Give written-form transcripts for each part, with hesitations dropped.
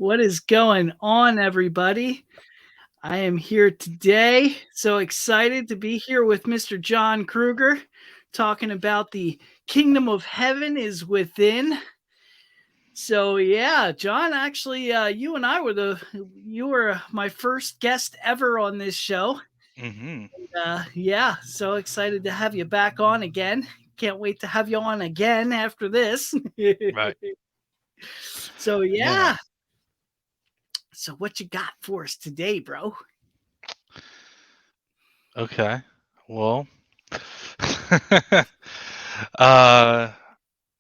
What is going on, everybody? I am here today. So excited to be here with Mr. John Krueger, talking about the kingdom of heaven is within. So yeah, John, actually, you and I you were my first guest ever on this show. Hmm. Yeah, so excited to have you back on again. Can't wait to have you on again after this. Right. So Yeah. yeah, so what you got for us today, bro? Okay. Well, uh,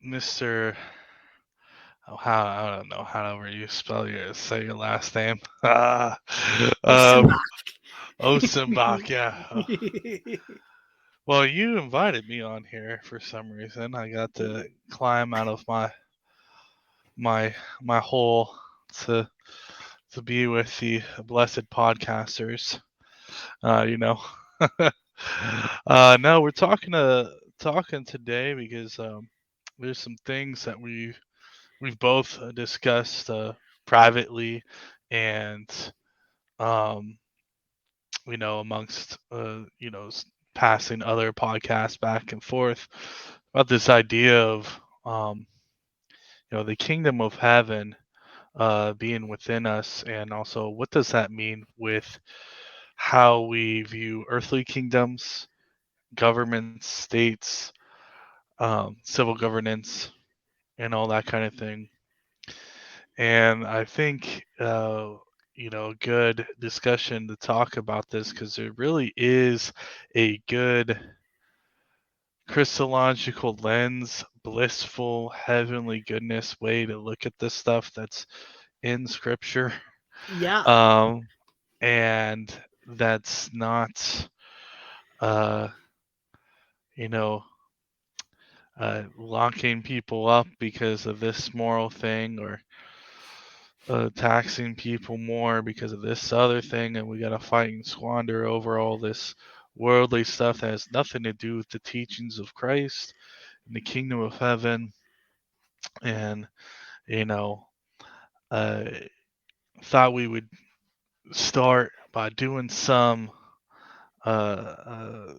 Mr. Oh, how I don't know how you say your last name. Um, Osenbach. Osenbach. Yeah. Well, you invited me on here for some reason. I got to climb out of my my hole to to be with the blessed podcasters. You know. No, we're talking today because there's some things that we've both discussed privately, and um, amongst passing other podcasts back and forth about this idea of the kingdom of heaven being within us, and also what does that mean with how we view earthly kingdoms, governments, states, civil governance, and all that kind of thing. And I think, a good discussion to talk about this because there really is a good Christological lens, blissful, heavenly goodness way to look at this stuff that's in Scripture. Yeah. Um, and that's not, uh, you know, locking people up because of this moral thing, or taxing people more because of this other thing, and we got to fight and squander over all this worldly stuff that has nothing to do with the teachings of Christ and the kingdom of heaven. And, you know, uh, thought we would start by doing some uh,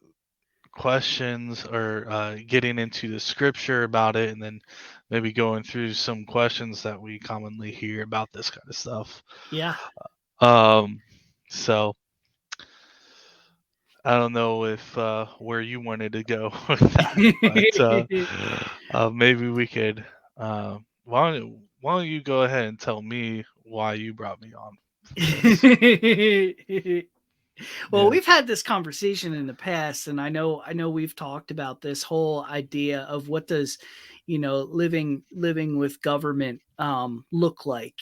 questions, or getting into the scripture about it, and then maybe going through some questions that we commonly hear about this kind of stuff. Yeah. Um, so I don't know if where you wanted to go with that, but maybe we could. Why don't you go ahead and tell me why you brought me on for this? Well, Yeah. we've had this conversation in the past, and I know we've talked about this whole idea of what does, living with government look like,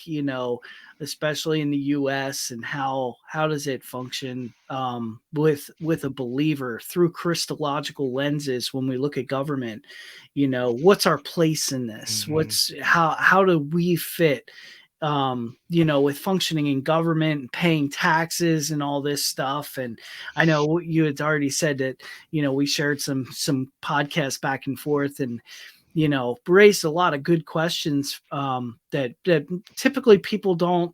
especially in the US, and how does it function with a believer through Christological lenses when we look at government. What's our place in this? Hmm. How do we fit with functioning in government and paying taxes and all this stuff. And I know you had already said that, we shared some podcasts back and forth, and raised a lot of good questions that typically people don't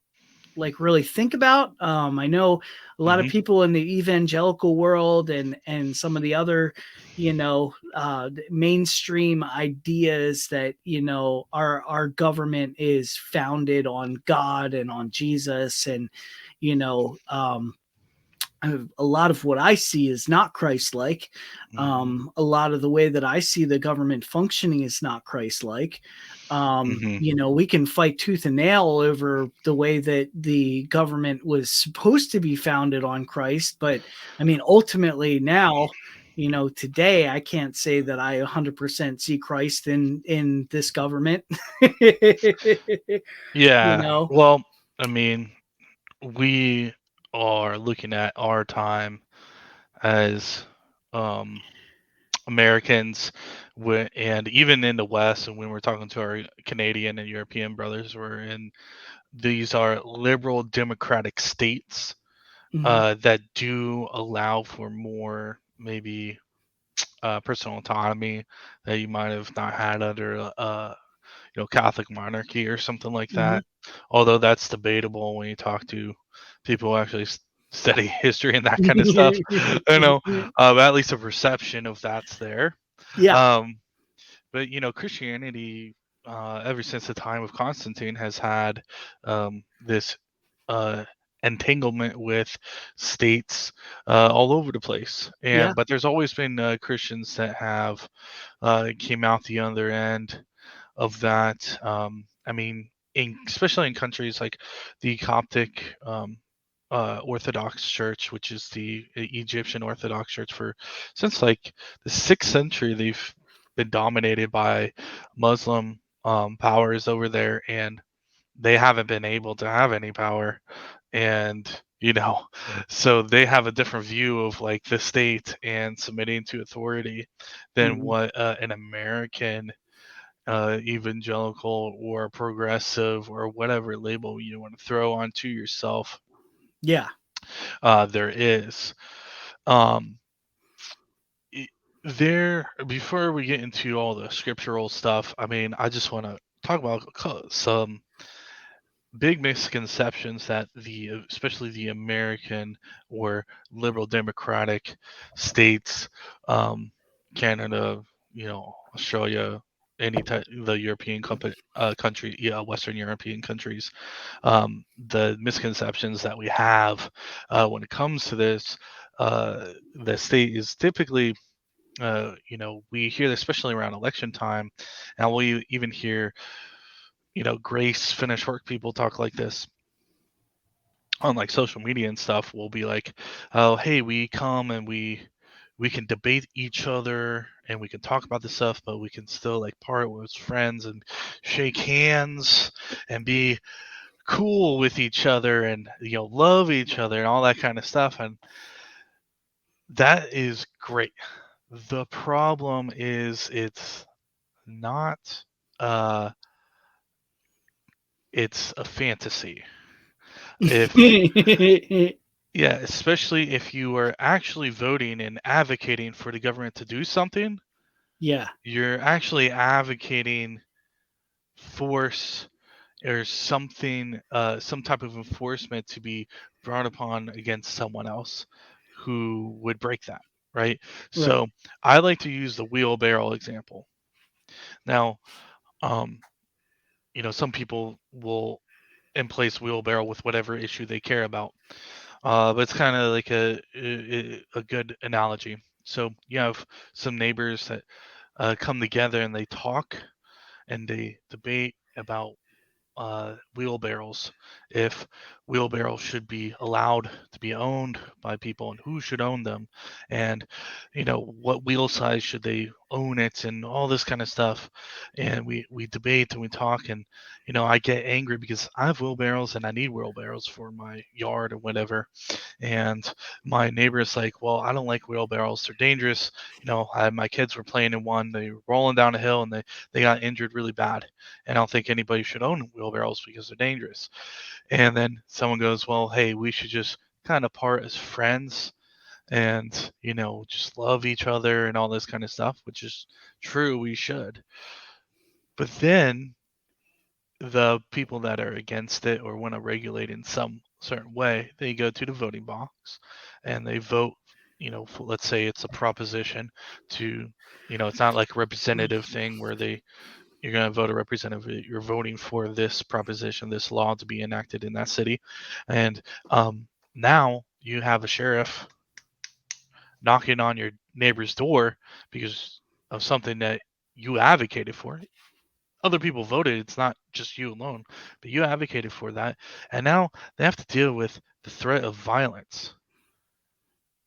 like really think about. I know a lot of Hmm. people in the evangelical world and some of the other, mainstream ideas that our government is founded on God and on Jesus, and you know um, a lot of what I see is not Christ-like. Hmm. A lot of the way that I see the government functioning is not Christ-like. Hmm. We can fight tooth and nail over the way that the government was supposed to be founded on Christ, but I mean, ultimately now, today I can't say that I 100% see Christ in this government. you Yeah. know, Well, I mean, we are looking at our time as um, Americans, and even in the West, and when we're talking to our Canadian and European brothers, we're in these are liberal democratic states mhm, that do allow for more, maybe personal autonomy that you might have not had under Catholic monarchy or something like Mhm. that. Although that's debatable when you talk to people who actually study history and that kind of stuff. But at least a perception of that's there. Yeah, Um, but Christianity, ever since the time of Constantine, has had this uh, entanglement with states all over the place. yeah, And but there's always been Christians that have came out the other end of that. I mean, especially in countries like the Coptic Orthodox Church, which is the Egyptian Orthodox Church, for since like the 6th century, they've been dominated by Muslim powers over there, and they haven't been able to have any power. And so they have a different view of like the state and submitting to authority than mhm, what an American evangelical or progressive or whatever label you want to throw onto yourself yeah. there is. Um, i- there, before we get into all the scriptural stuff, I mean, I just want to talk about some big misconceptions that especially the American or liberal democratic states, um, Canada, Australia, any type, the European country, yeah, Western European countries, the misconceptions that we have when it comes to this, the state is typically, we hear this especially around election time, and we even hear, Grace finished work people talk like this on like social media and stuff. Will be like, oh, hey, we come and we can debate each other and we can talk about this stuff, but we can still like part as friends and shake hands and be cool with each other and love each other and all that kind of stuff. And that is great. The problem is not uh it's a fantasy. If Yeah, especially if you are actually voting and advocating for the government to do something, Yeah, you're actually advocating force or something, some type of enforcement to be brought upon against someone else who would break that, right? right, So I like to use the wheelbarrow example. Now, um, some people will in place wheelbarrow with whatever issue they care about. But it's kind of like a good analogy. So you have some neighbors that come together and they talk and they debate about wheelbarrows, if wheelbarrows should be allowed to be owned by people and who should own them, and what wheel size should they own it, and all this kind of stuff. And we debate and we talk, and I get angry because I have wheelbarrows and I need wheelbarrows for my yard or whatever. And my neighbor is like, well, I don't like wheelbarrows, they're dangerous. My kids were playing in one, they were rolling down a hill and they got injured really bad, and I don't think anybody should own wheelbarrows because they're dangerous. And then someone goes, well, hey, we should just kind of part as friends and, just love each other and all this kind of stuff, which is true, we should. But then the people that are against it or want to regulate in some certain way, they go to the voting box and they vote, for, let's say it's a proposition to, it's not like a representative thing where you're going to vote a representative. You're voting for this proposition, this law to be enacted in that city. And now you have a sheriff knocking on your neighbor's door because of something that you advocated for. Other people voted. It's not just you alone, but you advocated for that. And now they have to deal with the threat of violence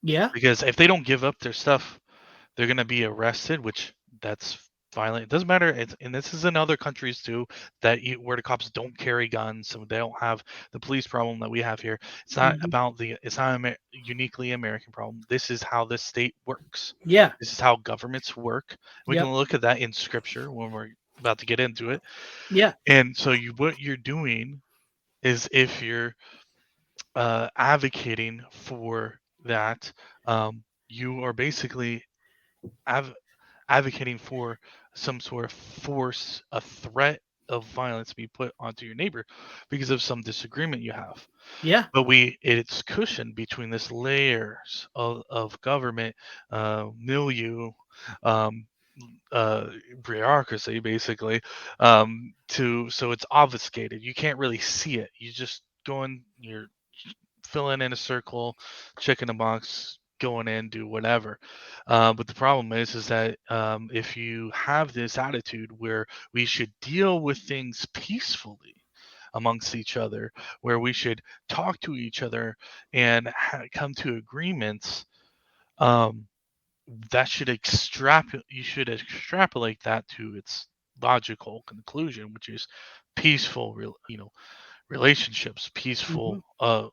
yeah, because if they don't give up their stuff, they're going to be arrested, which that's violent. It doesn't matter. And this is in other countries too, where the cops don't carry guns, so they don't have the police problem that we have here. mhm, It's not a uniquely American problem. This is how this state works. yeah, This is how governments work. We can yep, look at that in scripture when we're about to get into it. yeah, And so what you're doing is, if you're advocating for that, you are basically advocating for some sort of force, a threat of violence be put onto your neighbor because of some disagreement you have. Yeah. But it's cushioned between this layers of government, milieu, um, uh, bureaucracy, basically, to so it's obfuscated. You can't really see it. You just you're filling in a circle, checking a box, going in, do whatever. But the problem is that if you have this attitude where we should deal with things peacefully amongst each other, where we should talk to each other and come to agreements, um, you should extrapolate that to its logical conclusion, which is peaceful, relationships, Mhm. peaceful,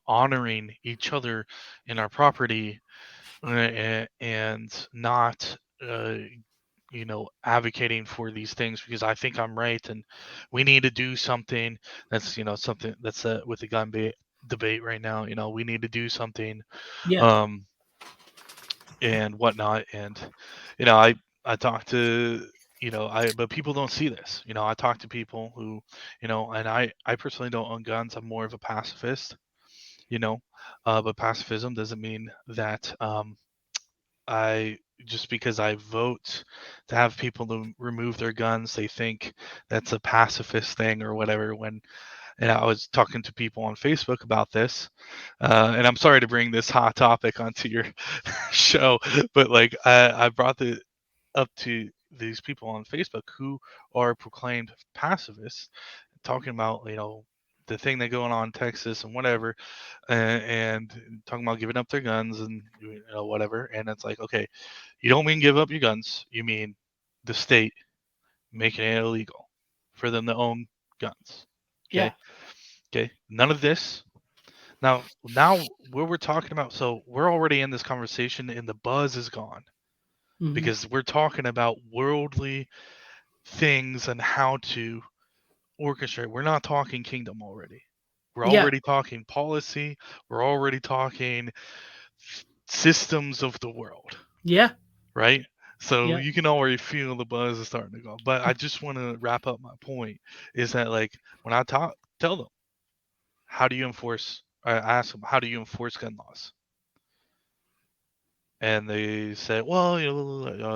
honoring each other in our property, and not, advocating for these things because I think I'm right and we need to do something. That's, something that's, with the debate right now. We need to do something, Yeah. um, and whatnot. And, I talk to, but people don't see this. I talk to people who, and I personally don't own guns. I'm more of a pacifist, you know, but pacifism doesn't mean that, I just because I vote to have people to remove their guns, they think that's a pacifist thing or whatever. And I was talking to people on Facebook about this, and I'm sorry to bring this hot topic onto your show, but like I brought the up to these people on Facebook who are proclaimed pacifists, talking about, the thing that going on in Texas and whatever, and talking about giving up their guns and, whatever. And it's like, okay, you don't mean give up your guns. You mean the state making it illegal for them to own guns. Okay. Yeah. Okay. None of this. Now, where we're talking about, so we're already in this conversation and the buzz is gone Mhm. because we're talking about worldly things and how to orchestrate. We're not talking kingdom already. We're Yeah. already talking policy. We're already talking systems of the world, Yeah. right? So Yeah. you can already feel the buzz is starting to go. But I just want to wrap up my point is that, like, when I tell them, how do you enforce? I ask them, how do you enforce gun laws? And they say, well,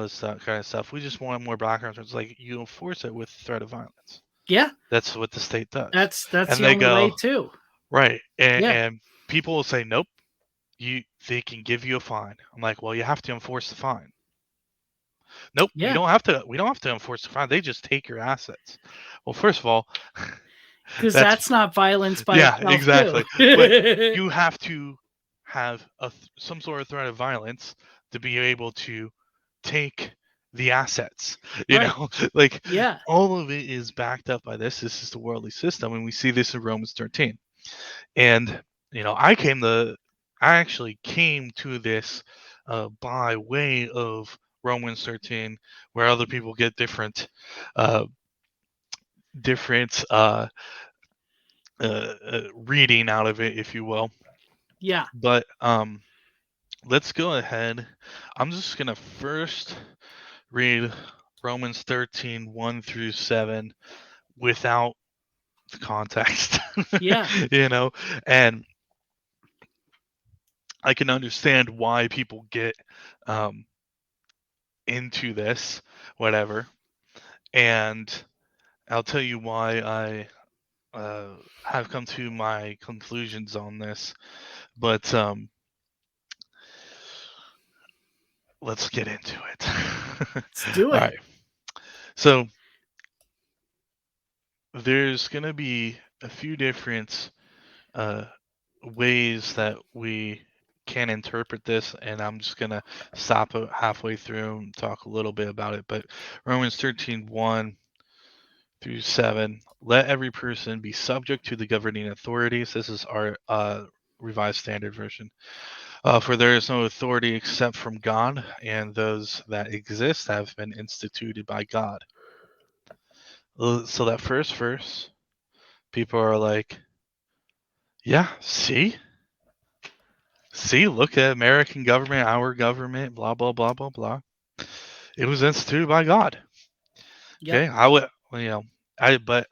it's that kind of stuff. We just want more background. It's like you enforce it with threat of violence. Yeah. That's what the state does. That's And the they only way go, too. right. Yeah. And people will say, nope, they can give you a fine. I'm like, well, you have to enforce the fine. Nope, you Yeah. don't have to. We don't have to enforce the fine. They just take your assets. Well, first of all, Because that's that's not violence by yeah, itself too. exactly. But you have to have some sort of threat of violence to be able to take the assets. You Right. know, like Yeah. all of it is backed up by this. This is the worldly system, and we see this in Romans 13. And I actually came to this by way of Romans 13, where other people get uh, different reading out of it, if you will. Yeah. But let's go ahead. I'm just gonna first read Romans 13, 1 through 7 without the context, Yeah. you know, and I can understand why people get um, into this, whatever. And I'll tell you why have come to my conclusions on this. But let's get into it. Let's do All it. right. So there's going to be a few different uh, ways that we can interpret this, and I'm just going to stop halfway through and talk a little bit about it. But Romans 13:1 through 7, let every person be subject to the governing authorities. This is our Revised Standard Version. For there is no authority except from God, and those that exist have been instituted by God. So that first verse, people are like, yeah, see, look at American government, our government, blah, blah, blah, blah, blah. It was instituted by God. Yep. Okay, I would, I but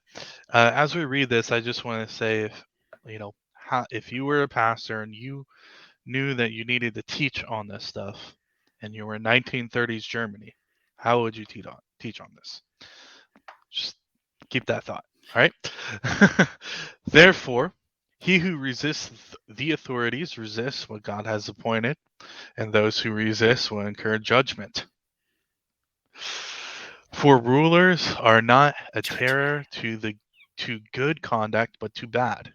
as we read this, I just want to say, if if you were a pastor and you knew that you needed to teach on this stuff, and you were in 1930s Germany, how would you teach on this? Just keep that thought. All right. Therefore, he who resists the authorities resists what God has appointed, and those who resist will incur judgment. For rulers are not a Judgment. terror to good conduct, but to bad.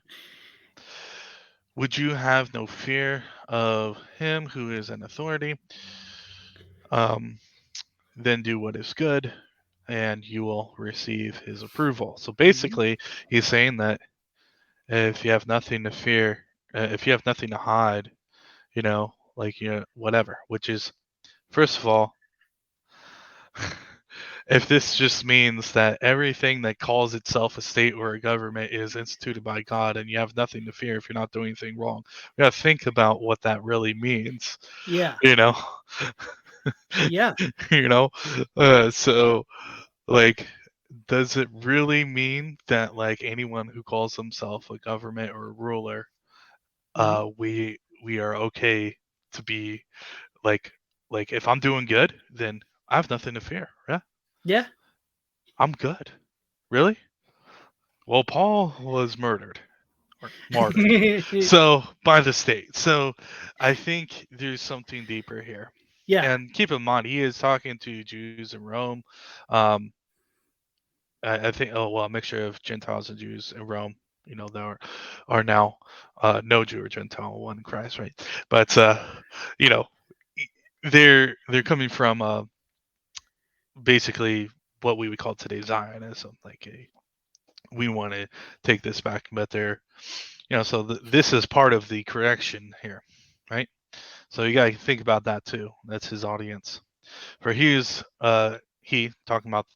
Would you have no fear of him who is an authority? Um, then do what is good, and you will receive his approval. So Mhm. basically, he's saying that if you have nothing to fear, if you have nothing to hide, like whatever. Which is, first of all, if this just means that everything that calls itself a state or a government is instituted by God and you have nothing to fear if you're not doing anything wrong, we got to think about what that really means, Yeah. you know? Yeah. you know? So, like, does it really mean that, like, anyone who calls himself a government or a ruler, Mhm. we are okay to be like if I'm doing good, then I have nothing to fear. Yeah, Yeah. I'm good. Really? Well, Paul was murdered or martyred, so by the state. So I think there's something deeper here. Yeah. And keep in mind, he is talking to Jews in Rome. Um, I think, oh well, a mixture of Gentiles and Jews in Rome. There are now no Jew or Gentile, one in Christ, right? But you know, they're coming from basically what we would call today Zionism. Like we want to take this back, but so this is part of the correction here, right? So you got to think about that too. That's his audience. For he talking about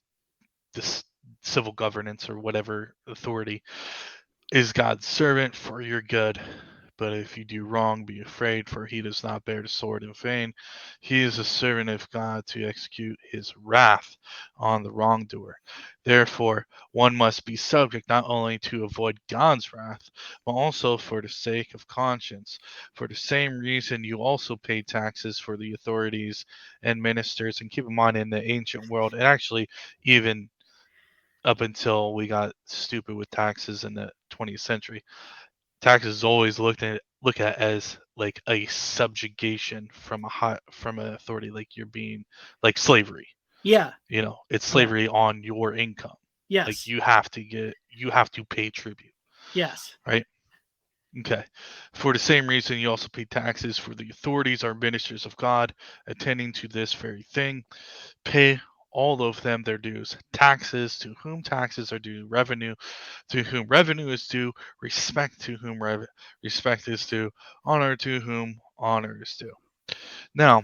this civil governance or whatever authority is God's servant for your good. But if you do wrong, be afraid, for he does not bear the sword in vain. He is a servant of God to execute his wrath on the wrongdoer. Therefore, one must be subject not only to avoid God's wrath, but also for the sake of conscience. For the same reason, you also pay taxes for the authorities and ministers. And keep in mind, in the ancient world, and actually even up until we got stupid with taxes in the 20th century, taxes is always look at as like a subjugation from from an authority, like you're being like slavery. Yeah. It's Yeah. slavery on your income. Like Yes. you have to pay tribute, Yes. right? Okay. For the same reason, you also pay taxes, for the authorities are ministers of God, attending to this very thing. Pay all of them their dues. Taxes to whom taxes are due, revenue to whom revenue is due, respect to whom respect is due, honor to whom honor is due. Now,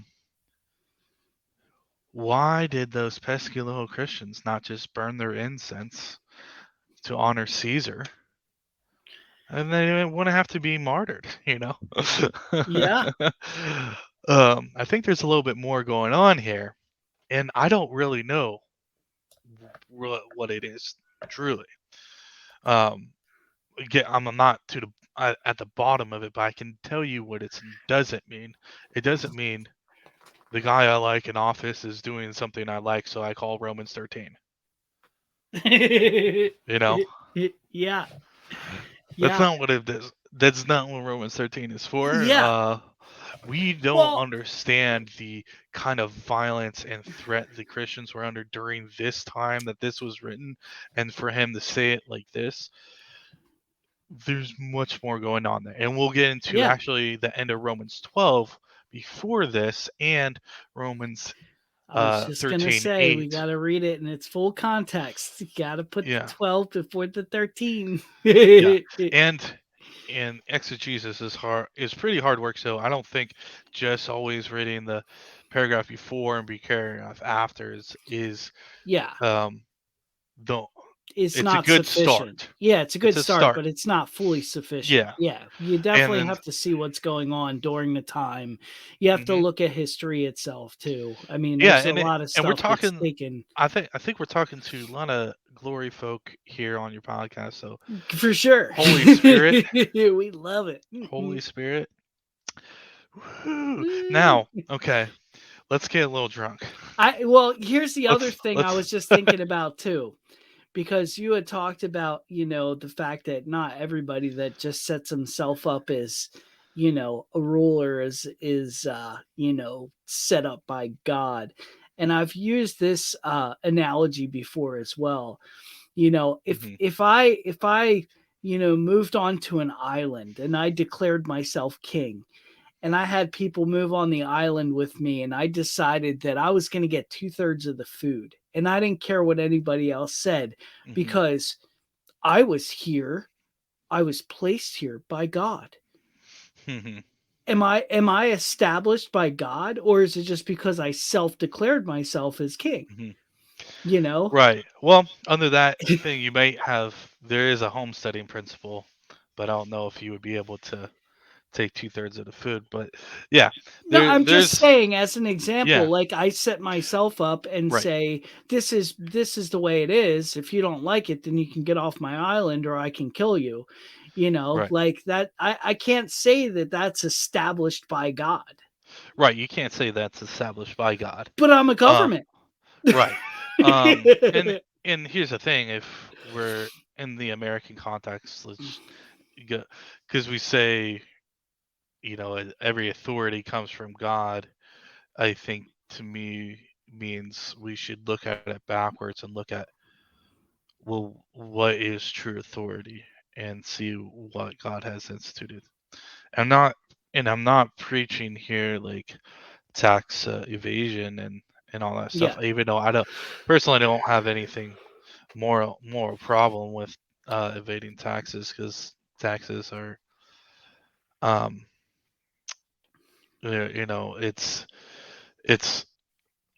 why did those pesky little Christians not just burn their incense to honor Caesar? And they wouldn't have to be martyred. Yeah. I think there's a little bit more going on here, and I don't really know what it is truly. Um, Again, I'm not at the bottom of it, but I can tell you what it doesn't mean. It doesn't mean the guy I like in office is doing something I like, so I call Romans 13. You know, Yeah. that's Yeah. not what it is. That's not what Romans 13 is for. Yeah. We don't Well, understand the kind of violence and threat the Christians were under during this time that this was written, and for him to say it like this, there's much more going on there. And we'll get into yeah. actually the end of Romans 12 before this, and Romans I was just gonna 13 say we 8. gotta read it in its full context. You gotta put the Yeah. 12 before the 13. Yeah. And exegesis is pretty hard work, so I don't think just always reading the paragraph before and paragraph after is Yeah. um the it's It's a not good sufficient. start. Yeah, it's a It's good a start, start. but it's not fully sufficient. Yeah, Yeah, you and definitely then have to see what's going on during the time. You have to mhm. look at history itself too. I mean, Yeah, there's a lot of and we're stuff that's talking. taken I think we're talking to a lot of glory folk here on your podcast. So for sure. Holy Spirit, We love it. Holy Spirit. Woo. Woo. Now, okay, let's get a little drunk. I well, here's the other thing I Let's was just thinking about too, because you had talked about, the fact that not everybody that just sets himself up as, a ruler is set up by God. And I've used this analogy before as well. If Mhm, if I moved onto an island and I declared myself king, and I had people move on the island with me, and I decided that I was going to get 2/3 of the food. And I didn't care what anybody else said mhm, because I was here. I was placed here by God. mhm, Am I established by God, or is it just because I self-declared myself as king? mhm. You know? Right. Well, under that thing, you might have there is a homesteading principle, but I don't know if you would be able to take 2/3 of the food. But yeah, No, I'm just there's saying as an example, yeah, like I set myself up and right, say, this is the way it is. If you don't like it, then you can get off my island or I can kill you. right, Like that I can't say that that's established by God. right. You can't say that's established by God. But I'm a Um, government. right. And here's the thing: if we're in the American context, let's go because we say every authority comes from God. I think to me means we should look at it backwards and look at, well, what is true authority and see what God has instituted. I'm not, and I'm not preaching here like tax evasion and all that stuff. Yeah. Even though I don't personally don't have anything more problem with evading taxes because taxes are um it's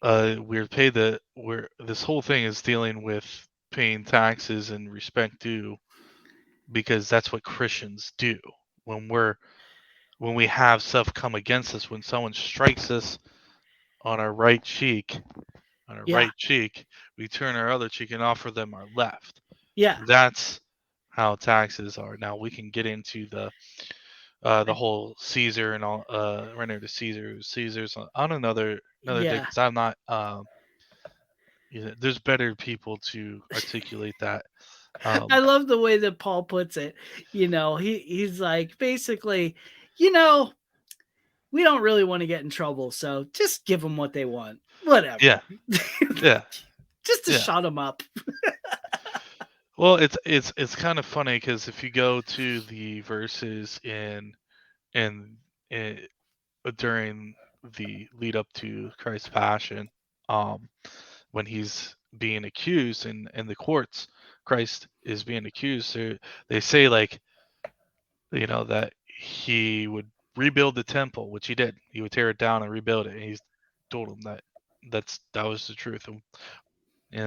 we're paid that we're this whole thing is dealing with paying taxes and respect due because that's what Christians do when we have stuff come against us when someone strikes us on our right cheek on our Yeah. right cheek we turn our other cheek and offer them our left. Yeah. That's how taxes are. Now we can get into the I, whole Caesar and all render to Caesar's on another day yeah. because I'm not there's better people to articulate that. I Um, love the way that Paul puts it. He's like basically, you know, we don't really want to get in trouble, so just give them what they want. yeah, Whatever. yeah, Just to yeah. shut them up. Well, it's kind of funny because if you go to the verses in, in during the lead up to Christ's passion, um, when he's being accused in the courts, Christ is being accused. So they say like that he would rebuild the temple, which he did. He would tear it down and rebuild it. And he's told him that was the truth. And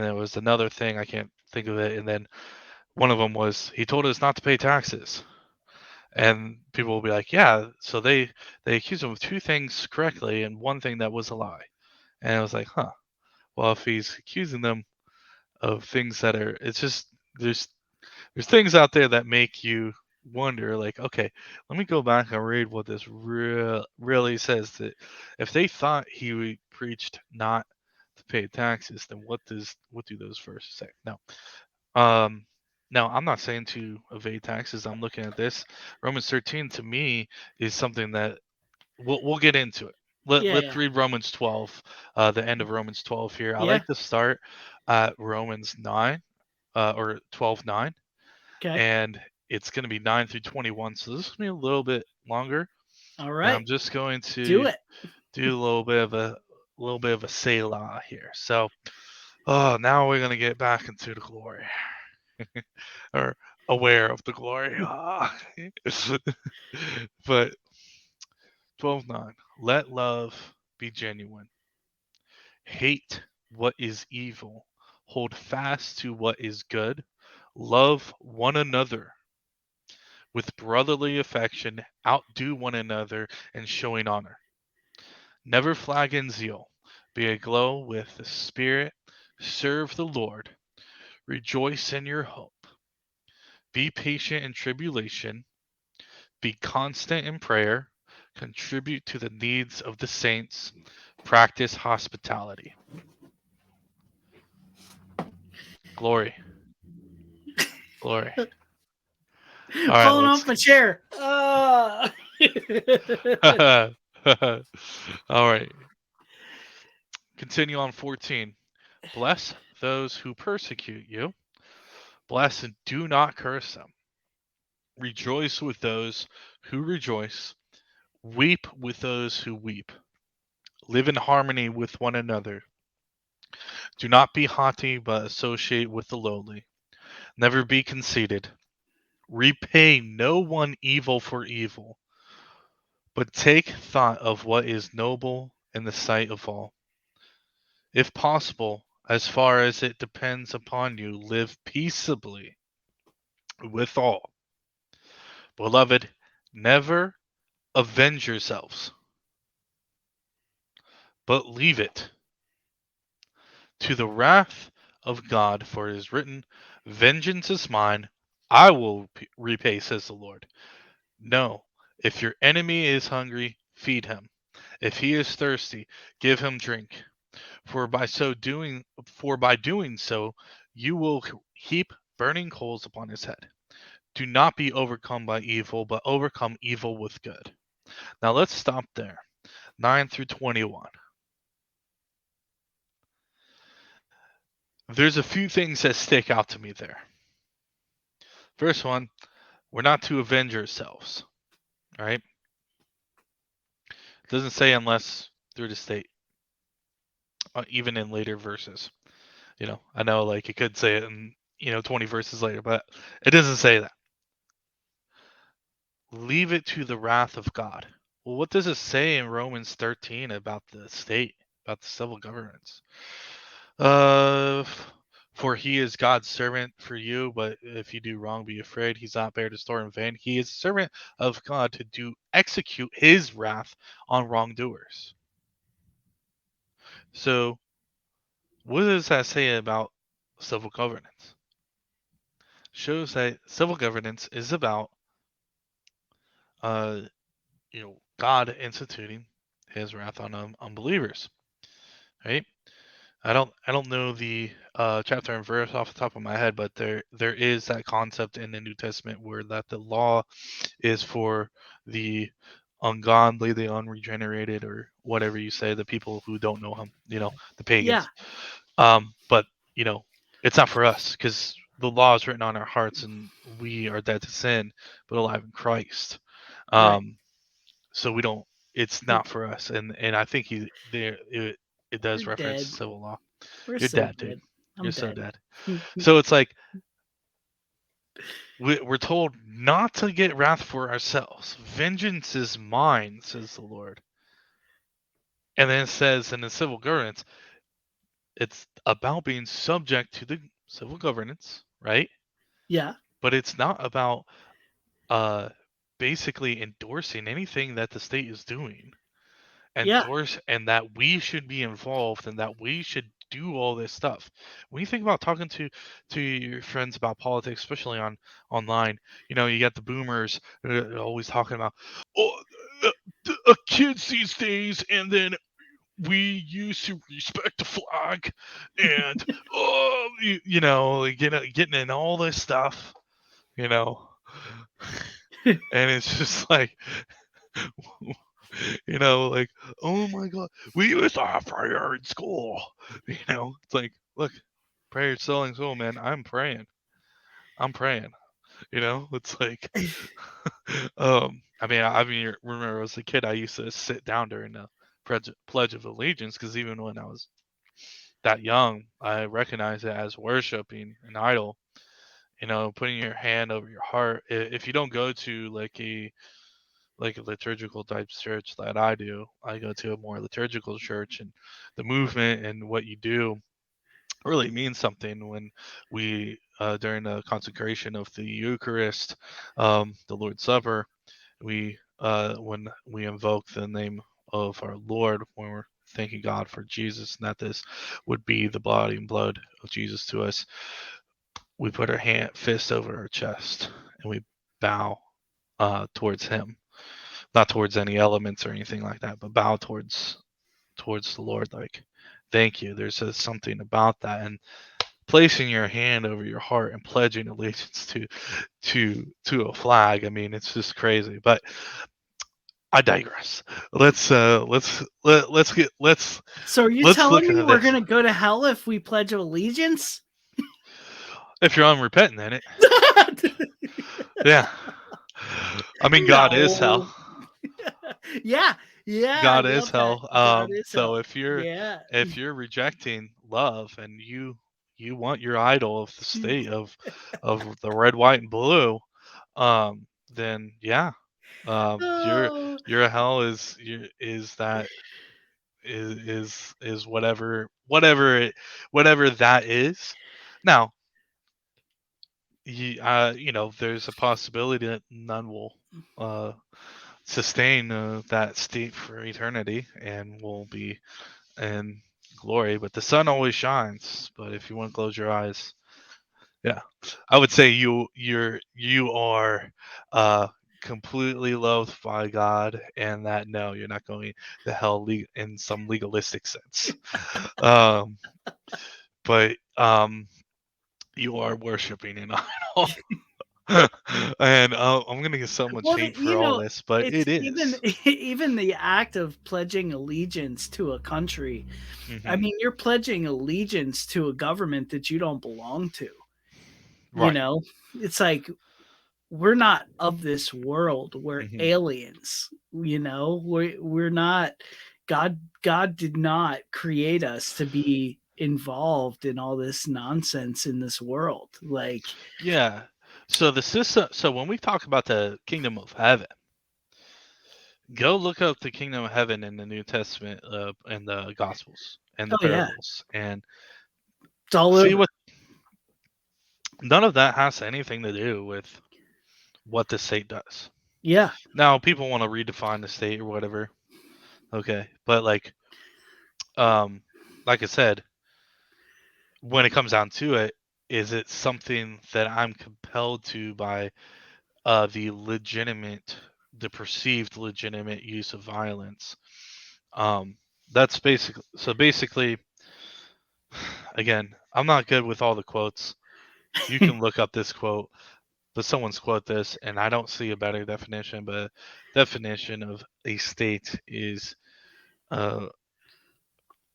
there was another thing I can't think of it. And then one of them was he told us not to pay taxes. And people will be like, yeah. So they accused him of two things correctly and one thing that was a lie. And I was like, huh. Well, if he's accusing them of things that are, it's just there's there's things out there that make you wonder like, okay, let me go back and read what this really says. That if they thought he preached not to pay taxes, then what do those verses say? um now I'm not saying to evade taxes. I'm looking at this Romans 13 to me is something that we'll get into it. Yeah, Let's yeah. read Romans 12, the end of Romans 12 here. I Yeah. like to start at Romans 9, or 12:9, Okay. and it's going to be 9 through 21. So this is going to be a little bit longer, All and right. I'm just going Do to it. do a little bit of a Selah here. So, oh, now we're going to get back into the glory, or aware of the glory. But 12:9, let love be genuine. Hate what is evil. hold fast to what is good, love one another with brotherly affection, outdo one another in showing honor. Never flag in zeal, be aglow with the Spirit, serve the Lord, rejoice in your hope, be patient in tribulation, be constant in prayer, contribute to the needs of the saints, practice hospitality. Glory, glory. All right, Falling let's. off my chair. All right, continue on 14. Bless those who persecute you. Bless and do not curse them. Rejoice with those who rejoice. Weep with those who weep. Live in harmony with one another. Do not be haughty, but associate with the lowly. Never be conceited. Repay no one evil for evil, but take thought of what is noble in the sight of all. If possible, as far as it depends upon you, live peaceably with all. Beloved, never avenge yourselves, but leave it to the wrath of God, for it is written, vengeance is mine, I will repay, says the Lord. No, if your enemy is hungry, feed him. If he is thirsty, give him drink. For by doing so, you will heap burning coals upon his head. Do not be overcome by evil, but overcome evil with good. Now let's stop there. 9 through 21. There's a few things that stick out to me there. First one, we're not to avenge ourselves, right? It doesn't say unless through the state, even in later verses. I know like it could say it in 20 verses later, but it doesn't say that. Leave it to the wrath of God. Well, what does it say in Romans 13 about the state, about the civil governments? Uh, for he is God's servant for you, but if you do wrong, be afraid. He's not there to store in vain. He is a servant of God to do execute his wrath on wrongdoers. So, what does that say about civil governance? Shows that civil governance is about, uh, God instituting his wrath on unbelievers, right? I don't know the chapter and verse off the top of my head, but there is that concept in the New Testament where that the law is for the ungodly, the unregenerated, or whatever you say, the people who don't know him, the Yeah, pagans. But you know, it's not for us because the law is written on our hearts, and we are dead to sin, but alive in Christ. right. Um, so we don't. It's We're, not for us, and I think he there it we're does reference dead. civil law. We're You're so dead, dude. dead. I'm You're so dead. dead. So it's like we're told not to get wrath for ourselves. Vengeance is mine, says the Lord. And then it says in the civil governance, it's about being subject to the civil governance, right? Yeah, But it's not about uh basically endorsing anything that the state is doing. yeah, Endorse and that we should be involved and that we should do all this stuff. When you think about talking to your friends about politics, especially online, you got the boomers always talking about, oh, kids these days, and then we used to respect the flag, and like, getting in all this stuff, you know, and it's just like, like, oh my god, we used to have prayer in school. It's like, look, prayer selling soul, man. I'm praying. I'm praying. It's like, I mean, remember as a kid, I used to sit down during the Pledge of Allegiance because even when I was that young, I recognized it as worshiping an idol. Putting your hand over your heart. If you don't go to like a liturgical type church that I do. I go to a more liturgical church, and the movement and what you do really means something when we during the consecration of the Eucharist, the Lord's Supper, we when we invoke the name of our Lord, when we're thanking God for Jesus, and that this would be the body and blood of Jesus to us, we put our hand fist over our chest and we bow towards Him, not towards any elements or anything like that, but bow towards the Lord, like thank you. There's something about that, and placing your hand over your heart and pledging allegiance to a flag. I mean, it's just crazy. But I digress. So are you Let's telling look me into we're this. gonna go to hell if we pledge allegiance? If you're unrepentant in it, yeah. I mean, God is hell. No. Yeah, yeah, I God is love that. hell. God is So hell. Yeah. if you're rejecting love and you want your idol of the state of the red, white, and blue, then yeah, Oh. your hell is that is whatever that is. Now, there's a possibility that none will uh, sustain that state for eternity and will be in glory. But the sun always shines. But if you want to close your eyes, yeah, I would say you are uh, completely loved by God, and that no, you're not going to hell in some legalistic sense. Um, but you are worshiping an idol. And I'm gonna get so much Well, hate for all this, but it's it even is. even the act of pledging allegiance to a country. I Hmm. mean, you're pledging allegiance to a government that you don't belong to. You Right. know, it's like we're not of this world. We're Hmm. aliens. You know, we're not. God did not create us to be involved in all this nonsense in this world. Like, Yeah. So the system. So when we talk about the kingdom of heaven, go look up the kingdom of heaven in the New Testament and the Gospels and the oh yeah, parables, and it's all see over. what none of that has anything to do with what the state does. Yeah. Now, people want to redefine the state or whatever. Okay, but um, like I said, when it comes down to it, is it something that I'm compelled to by the the perceived legitimate use of violence? Um, that's basically, again, I'm not good with all the quotes. You can look up this quote, but someone's quote this, and I don't see a better definition. But definition of a state is uh,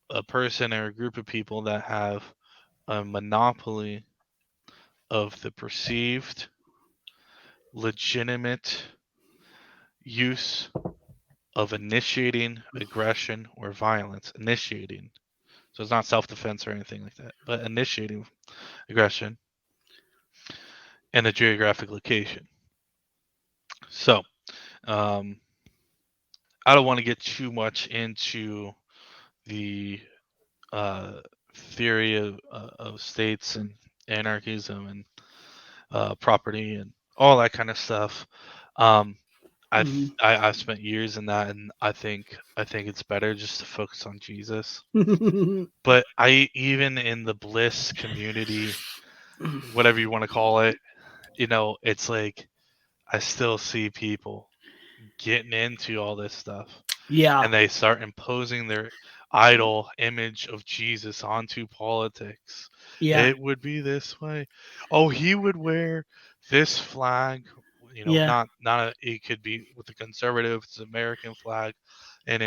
a person or a group of people that have a monopoly of the perceived legitimate use of initiating aggression or violence. Initiating. So it's not self defense or anything like that, but initiating aggression in a geographic location. So, um, I don't want to get too much into the uh, theory of states and anarchism and property and all that kind of stuff. Um, Mhm. I've spent years in that, and I think it's better just to focus on Jesus. But I even in the bliss community, whatever you want to call it, it's like I still see people getting into all this stuff, Yeah, and they start imposing their idol image of Jesus onto politics. yeah, It would be this way. Oh, he would wear this flag. yeah, It could be with the conservative, it's American flag, and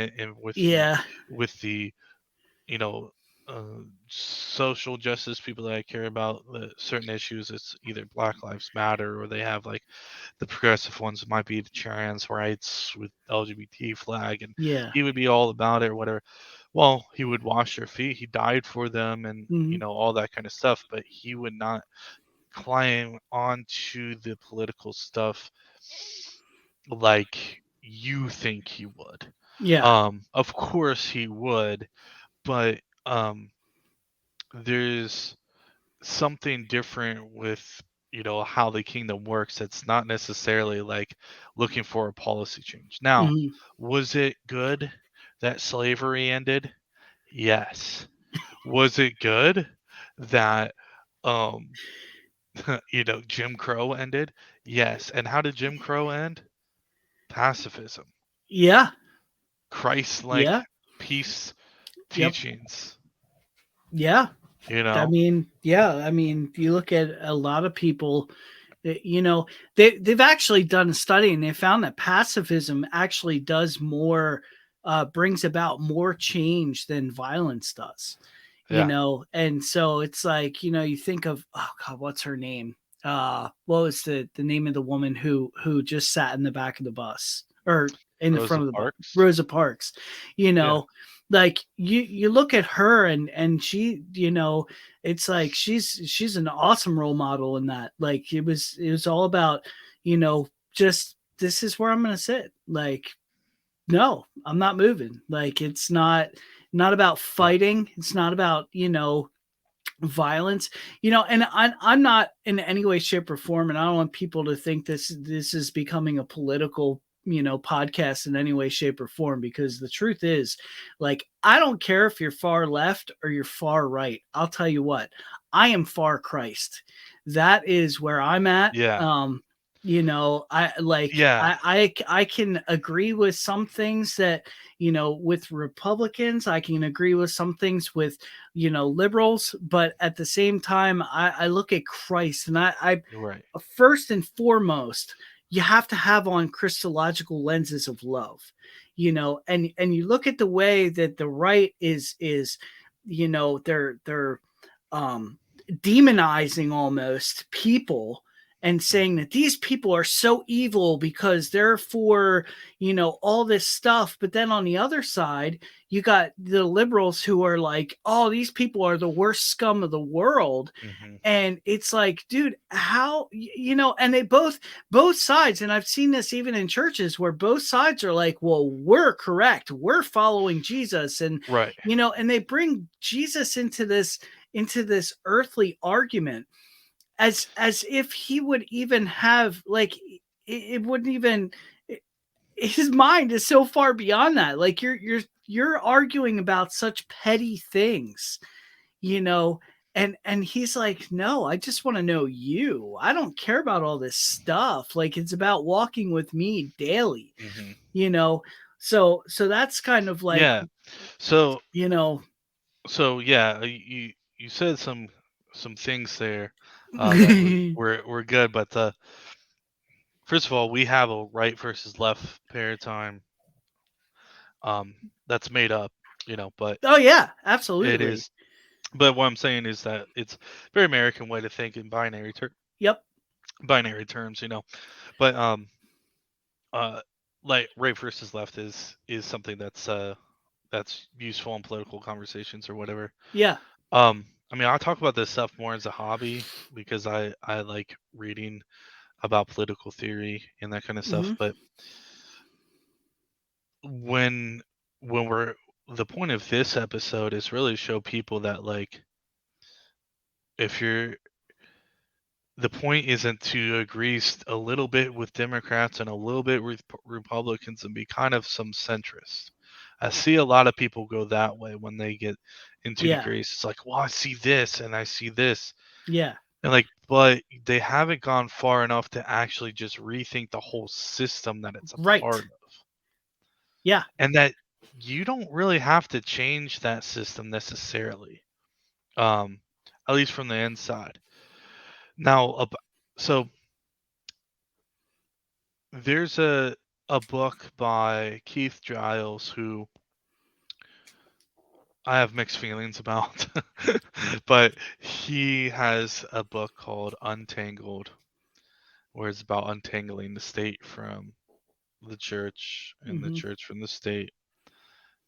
yeah, with the you know social justice people that I care about certain issues. It's either Black Lives Matter or they have like the progressive ones might be the trans rights with LGBT flag, and yeah. he would be all about it or whatever. Well, he would wash their feet. He died for them, and Mhm. all that kind of stuff. But he would not climb onto the political stuff like you think he would. Yeah, Of course he would, but there's something different with how the kingdom works. It's not necessarily like looking for a policy change. Now, Mhm. was it good that slavery ended? Yes. Was it good that um Jim Crow ended? Yes. And how did Jim Crow end? Pacifism. Yeah. Christ-like Yeah. peace Yep. teachings, Yeah. you I know? mean, yeah, I mean, you look at a lot of people, you know, they've actually done a study and they found that pacifism actually does more, brings about more change than violence does, Yeah. and so it's like, you think of, oh God, what's her name? What was the name of the woman who just sat in the back of the bus or in the Rosa front of the bus? Parks? Rosa Parks, you Yeah. know, like you look at her and she, it's like she's an awesome role model in that. Like it was all about, just this is where I'm gonna sit. Like, no, I'm not moving. Like it's not about Yeah. fighting. It's not about, violence, and I'm not in any way, shape, or form, and I don't want people to think this is becoming a political, podcast in any way, shape, or form, because the truth is, like, I don't care if you're far left or you're far right. I'll tell you what, I am far Christ. That is where I'm at. Yeah. I like Yeah. I can agree with some things that, with Republicans. I can agree with some things with, liberals, but at the same time, I look at Christ, and I Right. first and foremost, you have to have on Christological lenses of love, and you look at the way that the right is, they're um demonizing almost people and Mhm. saying that these people are so evil because they're for, all this stuff. But then on the other side, you got the liberals who are like, oh, these people are the worst scum of the world. Mhm. And it's like, dude, how, and they both sides, and I've seen this even in churches where both sides are like, well, we're correct, we're following Jesus, and Right. and they bring Jesus into this earthly argument as if he would even have, like, it wouldn't even, his mind is so far beyond that. Like, you're arguing about such petty things, you know and he's like, no, I just want to know you. I don't care about all this stuff. Like, it's about walking with me daily, Mhm. you know so that's kind of like, Yeah. So you know yeah, you said some things there that were good, but first of all, we have a right versus left paradigm um that's made up, but Oh yeah, it absolutely. is but what I'm saying is that it's a very American way to think in Yep. binary terms, But uh like right versus left is something that's useful in political conversations or whatever. Yeah. I mean, I talk about this stuff more as a hobby because I like reading about political theory and that kind of stuff. Hmm. But when we're the point of this episode is really to show people that, like, if you're the point isn't to agree a little bit with Democrats and a little bit with Republicans and be kind of some centrist. I see a lot of people go that way when they get into Yeah. degrees. It's like, well, I see this and I see this. Yeah. And, like, but they haven't gone far enough to actually just rethink the whole system that it's a part Right. of. Yeah. And that you don't really have to change that system necessarily. Um, at least from the inside. Now, so there's a book by Keith Giles who I have mixed feelings about, but he has a book called Untangled, where it's about untangling the state from the church and the Hmm. church from the state.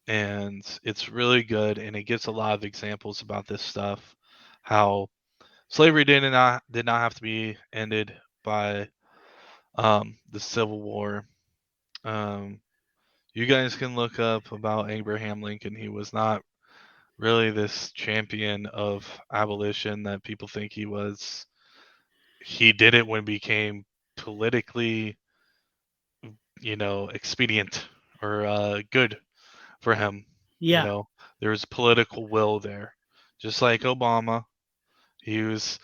And it's really good, and it gives a lot of examples about this stuff, how slavery did not have to be ended by the Civil War. Um, you guys can look up about Abraham Lincoln. He was not really this champion of abolition that people think he was. He did it when it became politically, expedient or good for him. You Yeah, know, there was political will there. Just like Obama, he was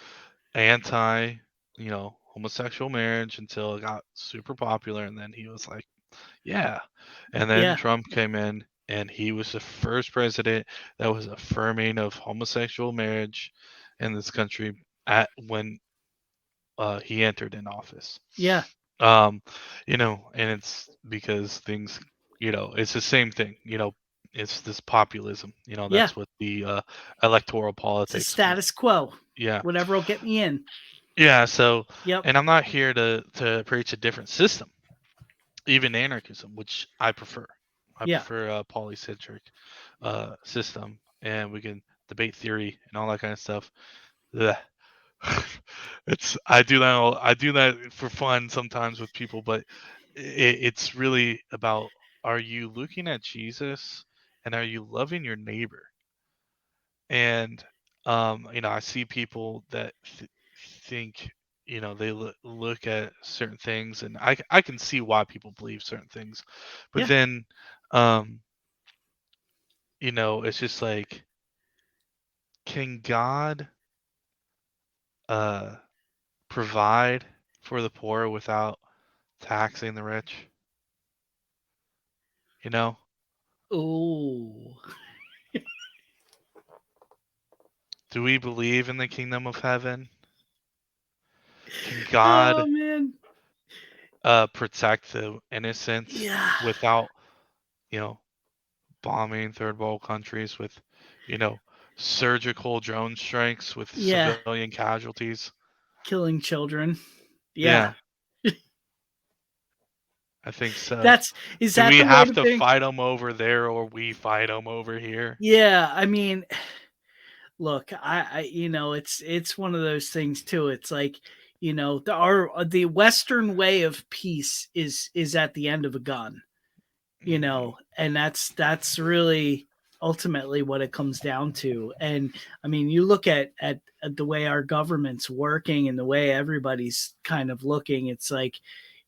anti, homosexual marriage until it got super popular, and then he was like, yeah. And then yeah, Trump came in, and he was the first president that was affirming of homosexual marriage in this country at when he entered in office. yeah, Um, and it's because things, it's the same thing, it's this populism, yeah. that's what the electoral It's a politics. status quo. Yeah. Whatever will get me in. Yeah. So, Yep. and I'm not here to preach a different system, even anarchism, which I prefer. I Yeah, prefer a polycentric system, and we can debate theory and all that kind of stuff. Ugh. I do that for fun sometimes with people, but it's really about, are you looking at Jesus and are you loving your neighbor? And I see people that think, they look at certain things, and I can see why people believe certain things, but yeah. then um it's just like, can God uh provide for the poor without taxing the rich? You know, Oh. do we believe in the kingdom of heaven? Can Oh God man. protect the innocent Yeah. without, you know, bombing third world countries with, you know, surgical drone strikes with Yeah. civilian casualties? Killing children. Yeah. Yeah, I think so. That's is Do that we the way have to to think? fight them over there, or we fight them over here? Yeah, I mean, look, it's one of those things too. It's like, the Western way of peace is at the end of a gun, Hmm. and that's really ultimately what it comes down to. And I mean, you look at the way our government's working and the way everybody's kind of looking, it's like,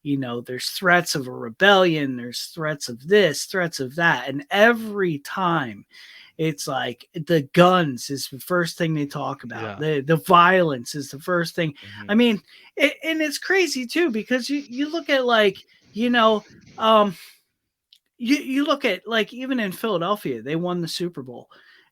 there's threats of a rebellion, there's threats of this, threats of that, and every time it's like the guns is the first thing they talk about. Yeah. The violence is the first thing. I Hmm. mean, and it's crazy too, because you look at, like, you know um you look at, like, even in Philadelphia, they won the Super Bowl,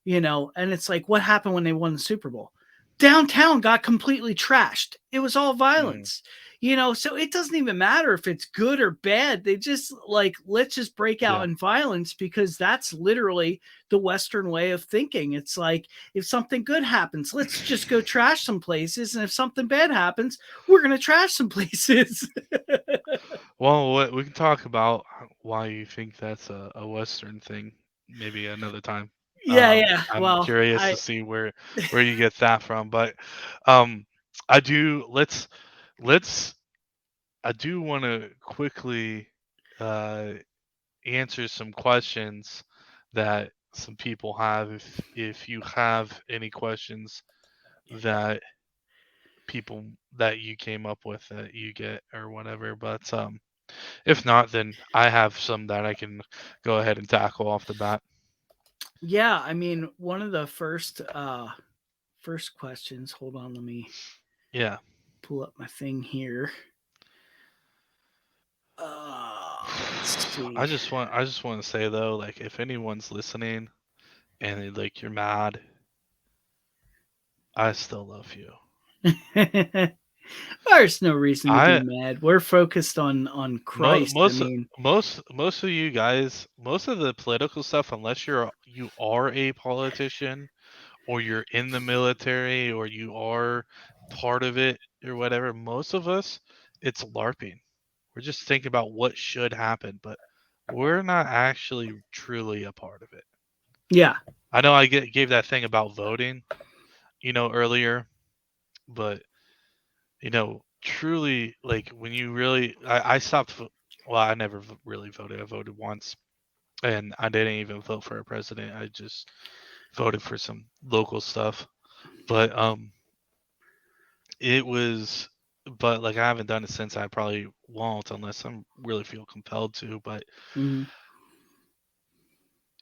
and it's like, what happened when they won the Super Bowl? Downtown got completely trashed. It was all Hmm. violence, so it doesn't even matter if it's good or bad. They just, like, let's just break out Yeah. in violence, because that's literally the Western way of thinking. It's like, if something good happens, let's just go trash some places. And if something bad happens, we're going to trash some places. Well, we can talk about why you think that's a Western thing maybe another time. Yeah, yeah. I'm Well, curious to see where you get that from, but um, I do let's I do want to quickly uh, answer some questions that some people have. If you have any questions that people that you came up with that you get or whatever, but if not, then I have some that I can go ahead and tackle off the bat. yeah, I mean, one of the first questions, hold on, let me Yeah. pull up my thing here. Let's see. I just want to say though, like, if anyone's listening and like you're mad, I still love you. There's no reason to be I mad. We're focused on mo- Christ. I most mean, most of you guys, most of the political stuff, unless you are a politician or you're in the military or you are part of it or whatever, most of us, it's LARPing. We're just thinking about what should happen, but we're not actually truly a part of it. yeah, I know gave that thing about voting, earlier, but truly, like, when you really, I stopped. Well, I never really voted. I voted once, and I didn't even vote for a president. I just voted for some local stuff. But it was, but like I haven't done it since. I probably won't unless I really feel compelled to. But Mhm.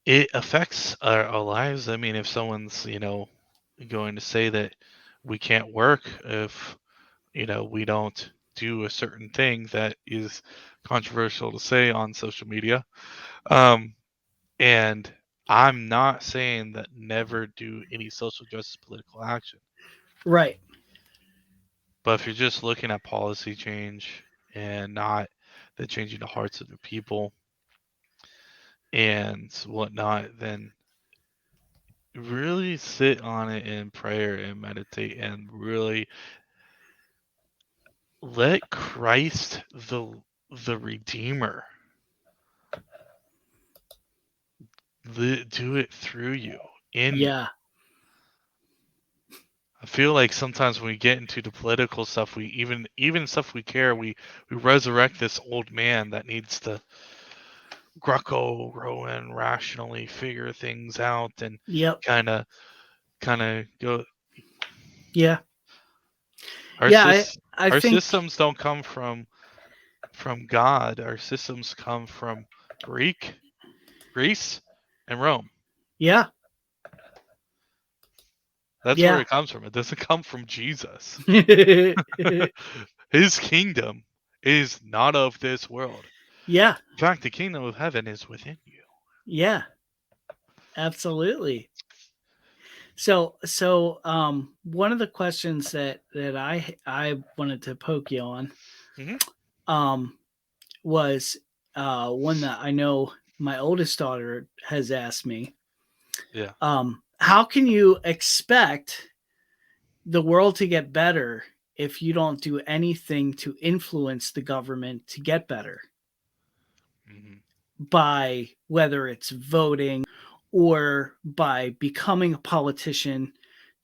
it affects our lives. I mean, if someone's, going to say that we can't work if, we don't do a certain thing that is controversial to say on social media. Um, and I'm not saying that never do any social justice political action. Right. But if you're just looking at policy change and not the changing the hearts of the people and whatnot, then really sit on it in prayer and meditate and really let Christ, the Redeemer, do it through you, in you. Yeah. I feel like sometimes when we get into the political stuff, we even stuff we care, we resurrect this old man that needs to Greco-Roman rationally figure things out and Yep. kind of go. Yeah. Our Yeah, sys I our think systems don't come from God. Our systems come from Greek, Greece, and Rome. yeah. That's where Yeah. it comes from. It doesn't come from Jesus. His kingdom is not of this world. Yeah. In fact, the kingdom of heaven is within you. Yeah. Absolutely. So one of the questions that I wanted to poke you on Hmm. um was one that I know my oldest daughter has asked me. Yeah. How can you expect the world to get better if you don't do anything to influence the government to get better, Hmm. by whether it's voting or by becoming a politician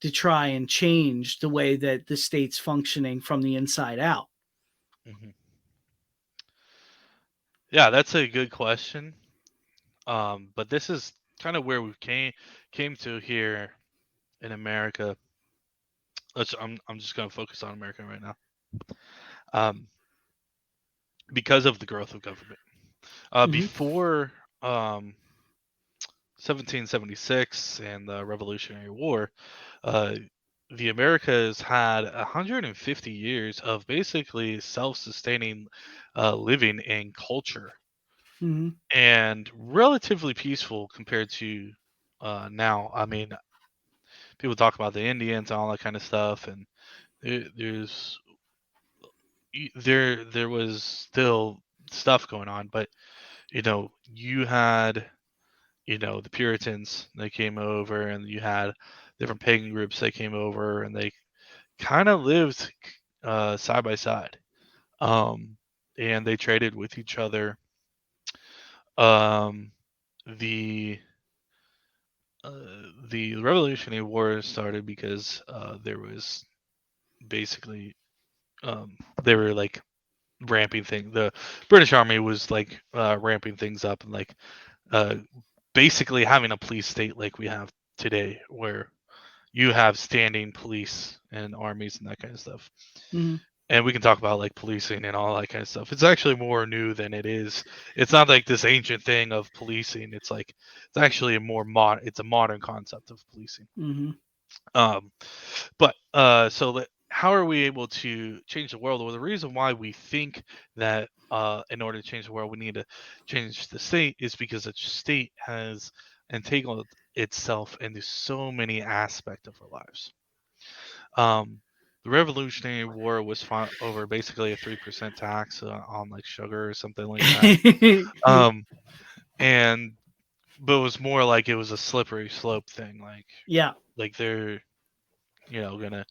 to try and change the way that the state's functioning from the inside out? Hmm. Yeah, that's a good question. But this is kind of where we came to here in America. I'm just gonna focus on America right now. Um, because of the growth of government. Hmm. Before 1776 and the Revolutionary War, uh, the Americas had 150 years of basically self-sustaining living and culture, Hmm. and relatively peaceful compared to now. I mean, people talk about the Indians and all that kind of stuff, and there's there was still stuff going on, but you had the Puritans that came over, and you had different pagan groups that came over, and they kind of lived side by side, um, and they traded with each other. Um, the the Revolutionary War started because there was basically they were like ramping thing. The British Army was like ramping things up and like uh, basically having a police state like we have today, where you have standing police and armies and that kind of stuff. Hmm. And we can talk about like policing and all that kind of stuff. It's actually more new than it is. It's not like this ancient thing of policing. It's like it's actually a more modern. It's a modern concept of policing. Hmm. Um, but how are we able to change the world? Well, the reason why we think that in order to change the world we need to change the state is because the state has entangled itself into so many aspects of our lives. Um, the Revolutionary War was fought over basically a 3% tax on like sugar or something like that. Um, and but it was more like it was a slippery slope thing, Yeah. like they're gonna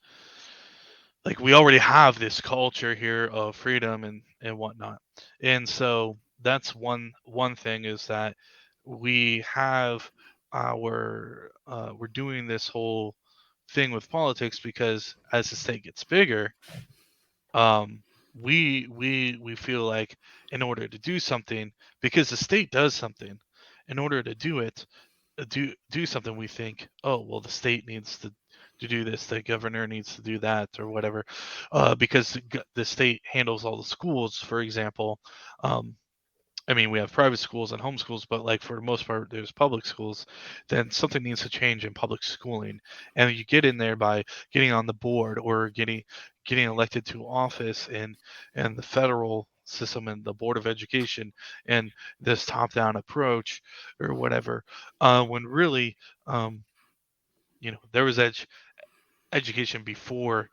like we already have this culture here of freedom and whatnot, and so that's one thing is that we have we're doing this whole thing with politics because as the state gets bigger, um we feel like in order to do something, because the state does something, in order to do it, do something, we think, oh well, the state needs to do this, the governor needs to do that, or whatever, because the state handles all the schools, for example. Um, I mean, we have private schools and homeschools, but like for the most part, there's public schools. Then something needs to change in public schooling, and you get in there by getting on the board or getting elected to office and the federal system and the board of education and this top-down approach or whatever. When really, um, there was education before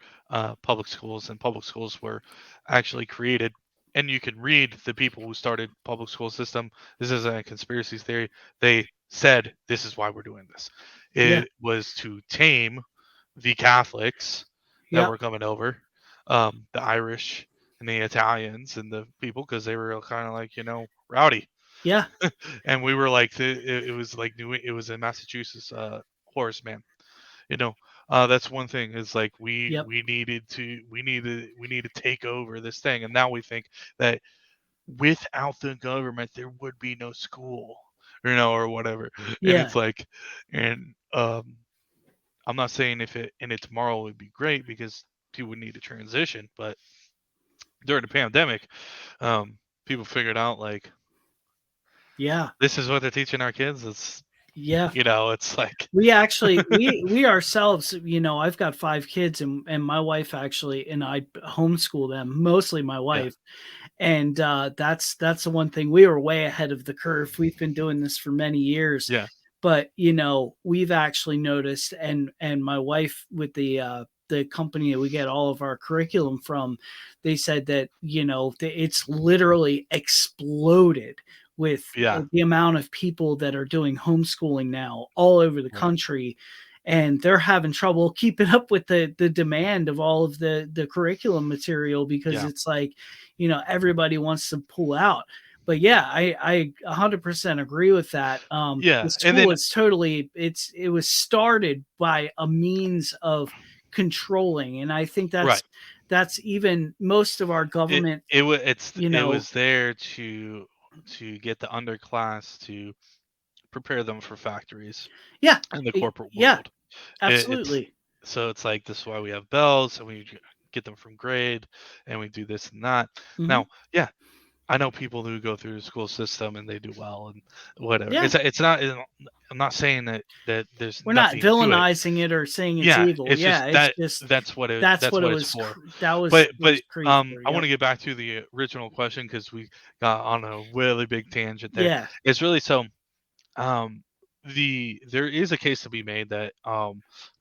public schools, and public schools were actually created. And you can read the people who started public school system. This isn't a conspiracy theory. They said this is why we're doing this. Yeah. It was to tame the Catholics that Yep. were coming over, the Irish and the Italians and the people, because they were kind of like rowdy. Yeah. And we were like it was like it was in Massachusetts, Horace Mann. you know that's one thing, is like Yep. we need to take over this thing, and now we think that without the government there would be no school, or whatever. And Yeah. it's like, and I'm not saying if it in its tomorrow would be great, because people would need to transition, but during the pandemic, people figured out like Yeah. this is what they're teaching our kids. It's Yeah. it's like We actually we ourselves, I've got 5 kids, and my wife actually and I homeschool them, mostly my yeah, wife. And that's the one thing, we were way ahead of the curve. We've been doing this for many years, yeah, but we've actually noticed, and my wife with the company that we get all of our curriculum from, they said that it's literally exploded with yeah, the amount of people that are doing homeschooling now all over the right, country, and they're having trouble keeping up with the demand of all of the curriculum material, because yeah, it's like everybody wants to pull out. But yeah, I 100% agree with that. The yeah. And school then is totally, it was started by a means of controlling, and I think right. that's even most of our government, It you know. was there to get the underclass, to prepare them for factories Yeah, and the corporate yeah, world. It's absolutely. so it's like, this is why we have bells, and we get them from grade, and we do this and that. Hmm. Now, yeah, I know people who go through the school system and they do well and whatever. Yeah, It's not. I'm not saying that there's we're not nothing to it. villainizing it or saying it's Yeah, evil. it's Yeah, just it's just that's that's what it what it's was. for. That was But it was created for. I want Yep. to get back to the original question, because we got on a really big tangent there. Yeah. It's really so, um there is a case to be made that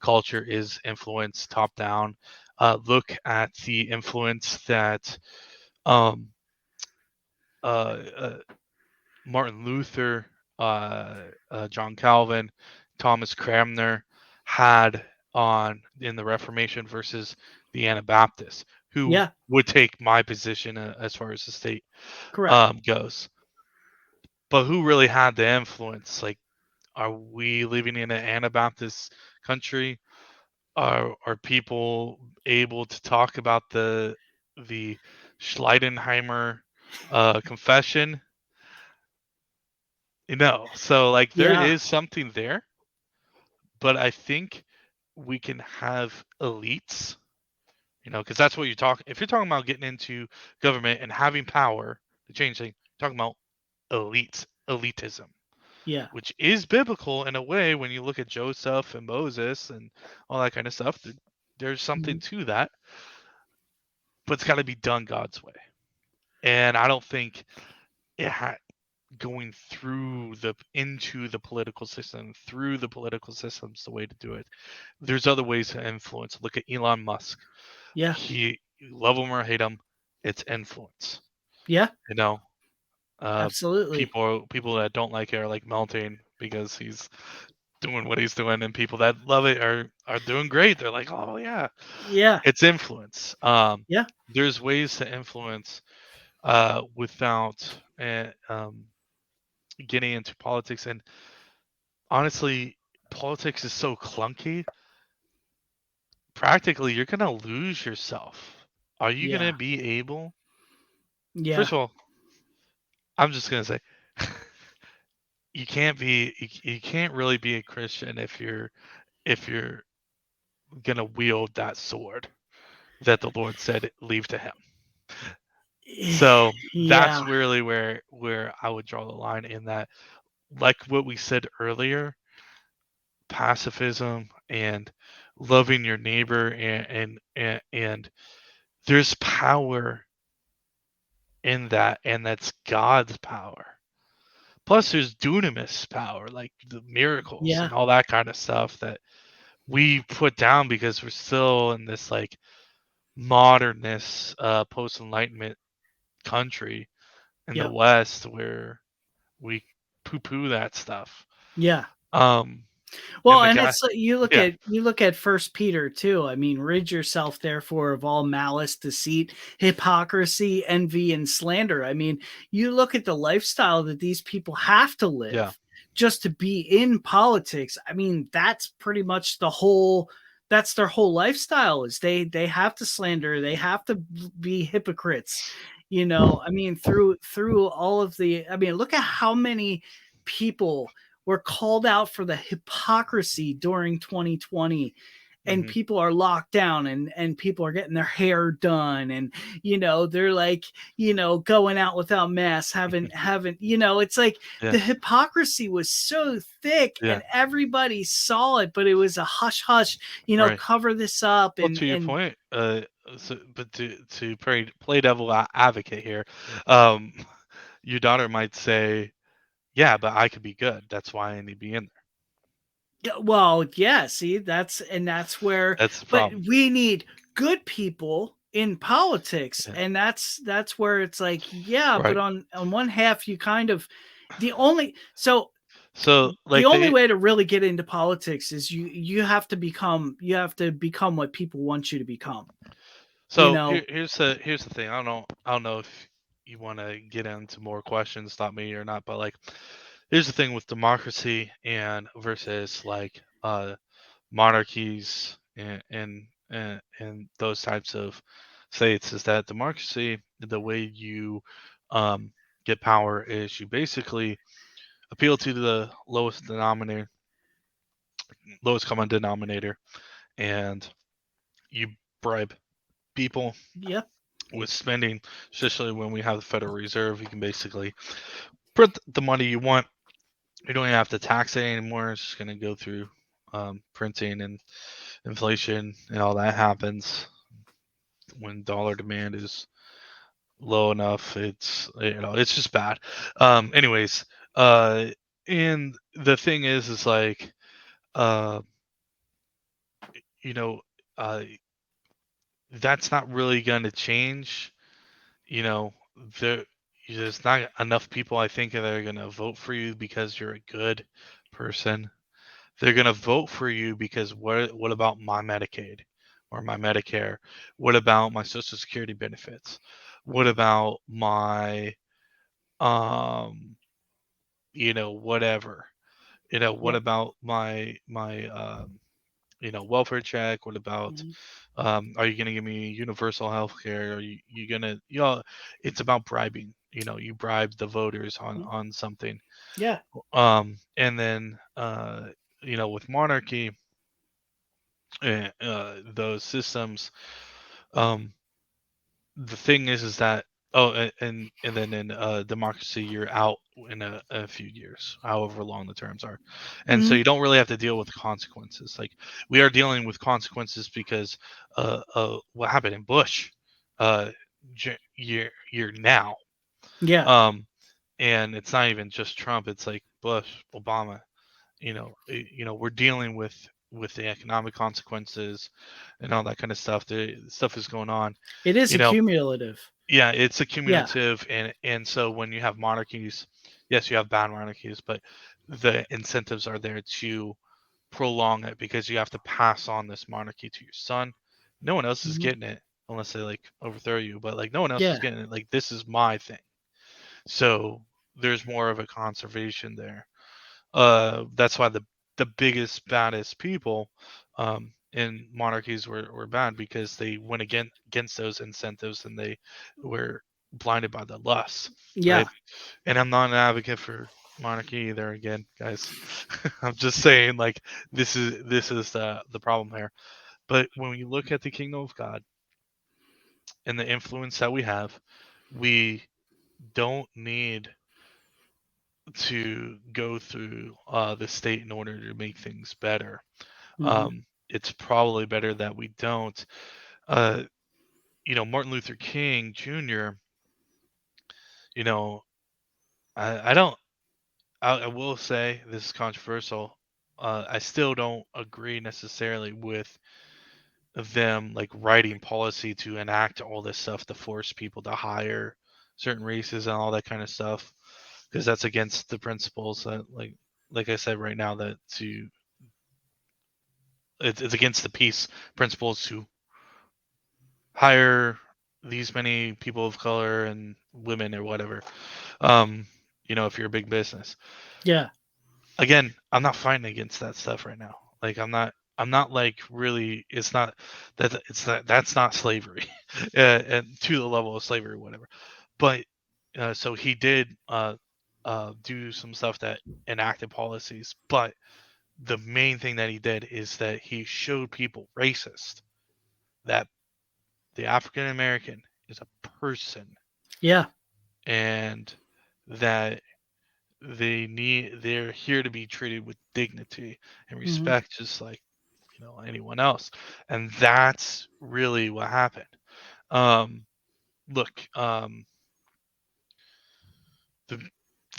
culture is influenced top down. Look at the influence that um uh Martin Luther, John Calvin, Thomas Cranmer had on in the Reformation versus the Anabaptists, who Yeah. would take my position, as far as the state Correct. goes. But who really had the influence? Like, are we living in an Anabaptist country? Are people able to talk about the Schleidenheimer confession? So like there Yeah. is something there, but I think we can have elites, because that's what you're talking. If you're talking about getting into government and having power to change things, you're talking about elitism, Yeah. which is biblical in a way. When you look at Joseph and Moses and all that kind of stuff, there's something Mhm. to that, but it's got to be done God's way. And I don't think it ha- going through the into the political system through the political system's the way to do it. There's other ways to influence. Look at Elon Musk. Yeah. He, love him or hate him, it's influence. Yeah. You know, uh, Absolutely. people that don't like it are like melting because he's doing what he's doing, and people that love it are doing great. They're like, oh yeah, Yeah. it's influence. Yeah. There's ways to influence without getting into politics. And honestly, politics is so clunky. Practically, you're gonna lose yourself. Are you Yeah. gonna be able? Yeah. First of all, I'm just gonna say, you can't really be a Christian if you're gonna wield that sword that the Lord said leave to him. So Yeah, that's really where I would draw the line in that, like what we said earlier, pacifism and loving your neighbor and there's power in that, and that's God's power. Plus there's dunamis power, like the miracles yeah, and all that kind of stuff that we put down because we're still in this like modernist post enlightenment country in the yep, West where we poo poo that stuff. yeah. Um and Well, the and guy it's like yeah, you look at First Peter too. I mean, rid yourself therefore of all malice, deceit, hypocrisy, envy, and slander. I mean, you look at the lifestyle that these people have to yeah, live just to be in politics. I mean, that's pretty much the whole that's their whole lifestyle is they have to slander, they have to be hypocrites. I mean, through all of the I mean, look at how many people were called out for the hypocrisy during 2020 and hmm people are locked down and people are getting their hair done and they're like going out without masks haven't it's like yeah, the hypocrisy was so thick yeah, and everybody saw it but it was a hush hush right. cover this up Well, and to your point, but to play devil advocate here, um, your daughter might say, "Yeah, but I could be good. That's why I need to be in there." yeah, well, yeah, see, that's where That's the but problem. we need good people in politics Yeah, and that's where it's like, yeah, but right. on one half you kind of the only so So, the like only they, way to really get into politics is you have to become what people want you to become. You so know, here's the thing. I don't know if you want to get into more questions, stop me or not, but like, here's the thing with democracy and versus like monarchies and those types of states is that democracy, the way you um, get power is you basically appeal to the lowest common denominator, and you bribe people yeah. with spending. Especially when we have the Federal Reserve, you can basically print the money you want. You don't even have to tax it anymore. It's just going to go through printing, and inflation and all that happens when dollar demand is low enough. It's just bad. Anyways, uh, and the thing is like, uh, you know, uh, that's not really going to change. You know, there there's not enough people I think that are going to vote for you because you're a good person. They're gonna vote for you because what about my Medicaid or my Medicare? What about my Social Security benefits? What about my um whatever? What Yep. about my welfare check? What about Mhm. are you gonna give me universal health care? Are you gonna it's about bribing. You bribe the voters Mhm. on something. Yeah. And then with monarchy, those systems. Um, the thing is that and then in democracy, you're out in a few years, however long the terms are, and so Mhm. you don't really have to deal with the consequences. Like we are dealing with consequences because what happened in Bush, uh, year now, Yeah. um, and it's not even just Trump. It's like Bush, Obama, we're dealing with the economic consequences and all that kind of stuff. The stuff is going on. It is You know, accumulative. yeah, it's Yeah. accumulative, and so when you have monarchies, yes, you have bad monarchies, but the incentives are there to prolong it because you have to pass on this monarchy to your son. No one else is Mhm. getting it unless they like overthrow you, but like no one else is Yeah. getting it. Like this is my thing. So there's more of a conservation there. That's why the biggest, baddest people in monarchies were bad because they went against those incentives and they were blinded by the lust, Yeah. right? And I'm not an advocate for. monarchy either. Again, guys, I'm just saying like this is the problem here. But when we look at the kingdom of God and the influence that we have, we don't need to go through the state in order to make things better. Hmm. It's probably better that we don't. Uh, Martin Luther King Jr. You know, I don't. I will say this is controversial. I still don't agree necessarily with them like writing policy to enact all this stuff to force people to hire certain races and all that kind of stuff because that's against the principles that like I said right now that to it's against the peace principles to hire these many people of color and women or whatever. Um, if you're a big business. Yeah. Again, I'm not fighting against that stuff right now. Like I'm not like really that's not slavery. And to the level of slavery or whatever. But so he did do some stuff that enacted policies, but the main thing that he did is that he showed people racist that the African American is a person Yeah. and that they're here to be treated with dignity and Hmm. respect just like anyone else, and that's really what happened. um Look,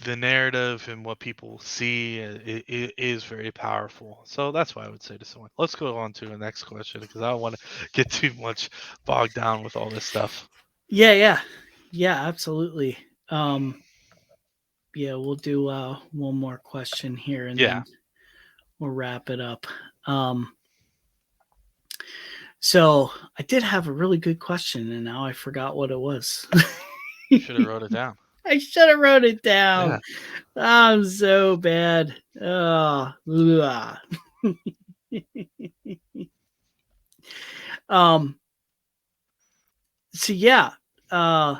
the narrative and what people see it is very powerful, so that's why I would say to someone, let's go on to the next question because I don't want to get too much bogged down with all this stuff. Yeah. Yeah. Yeah. Absolutely. Yeah. We'll do one more question here, and Yeah, then we'll wrap it up. Um, so I did have a really good question, and now I forgot what it was. you should have wrote it down. I should have wrote it down. Yeah. I'm so bad. Oh, um. So yeah. Uh.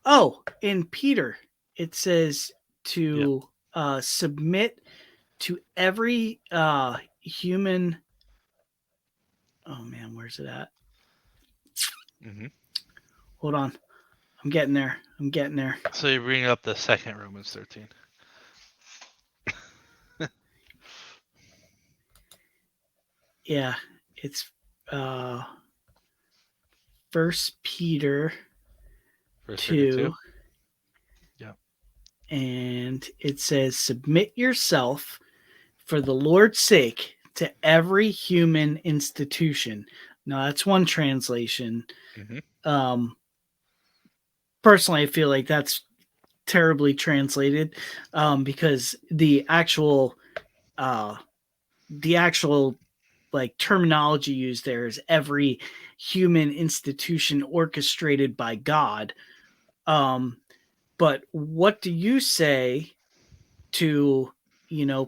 Oh, in Peter, it says Yeah. to submit to every human. Oh man, where's it at? Hmm. Hold on. I'm getting there. I'm getting there. So you bring up the second Romans 13. Yeah, it's uh First Peter Verse 32. 2, Yeah. and it says, "Submit yourself for the Lord's sake to every human institution." Now that's one translation. Hmm. Um, Personally, I feel like that's terribly translated, because uh, the actual like terminology used there is every human institution orchestrated by God. Um, but what do you say to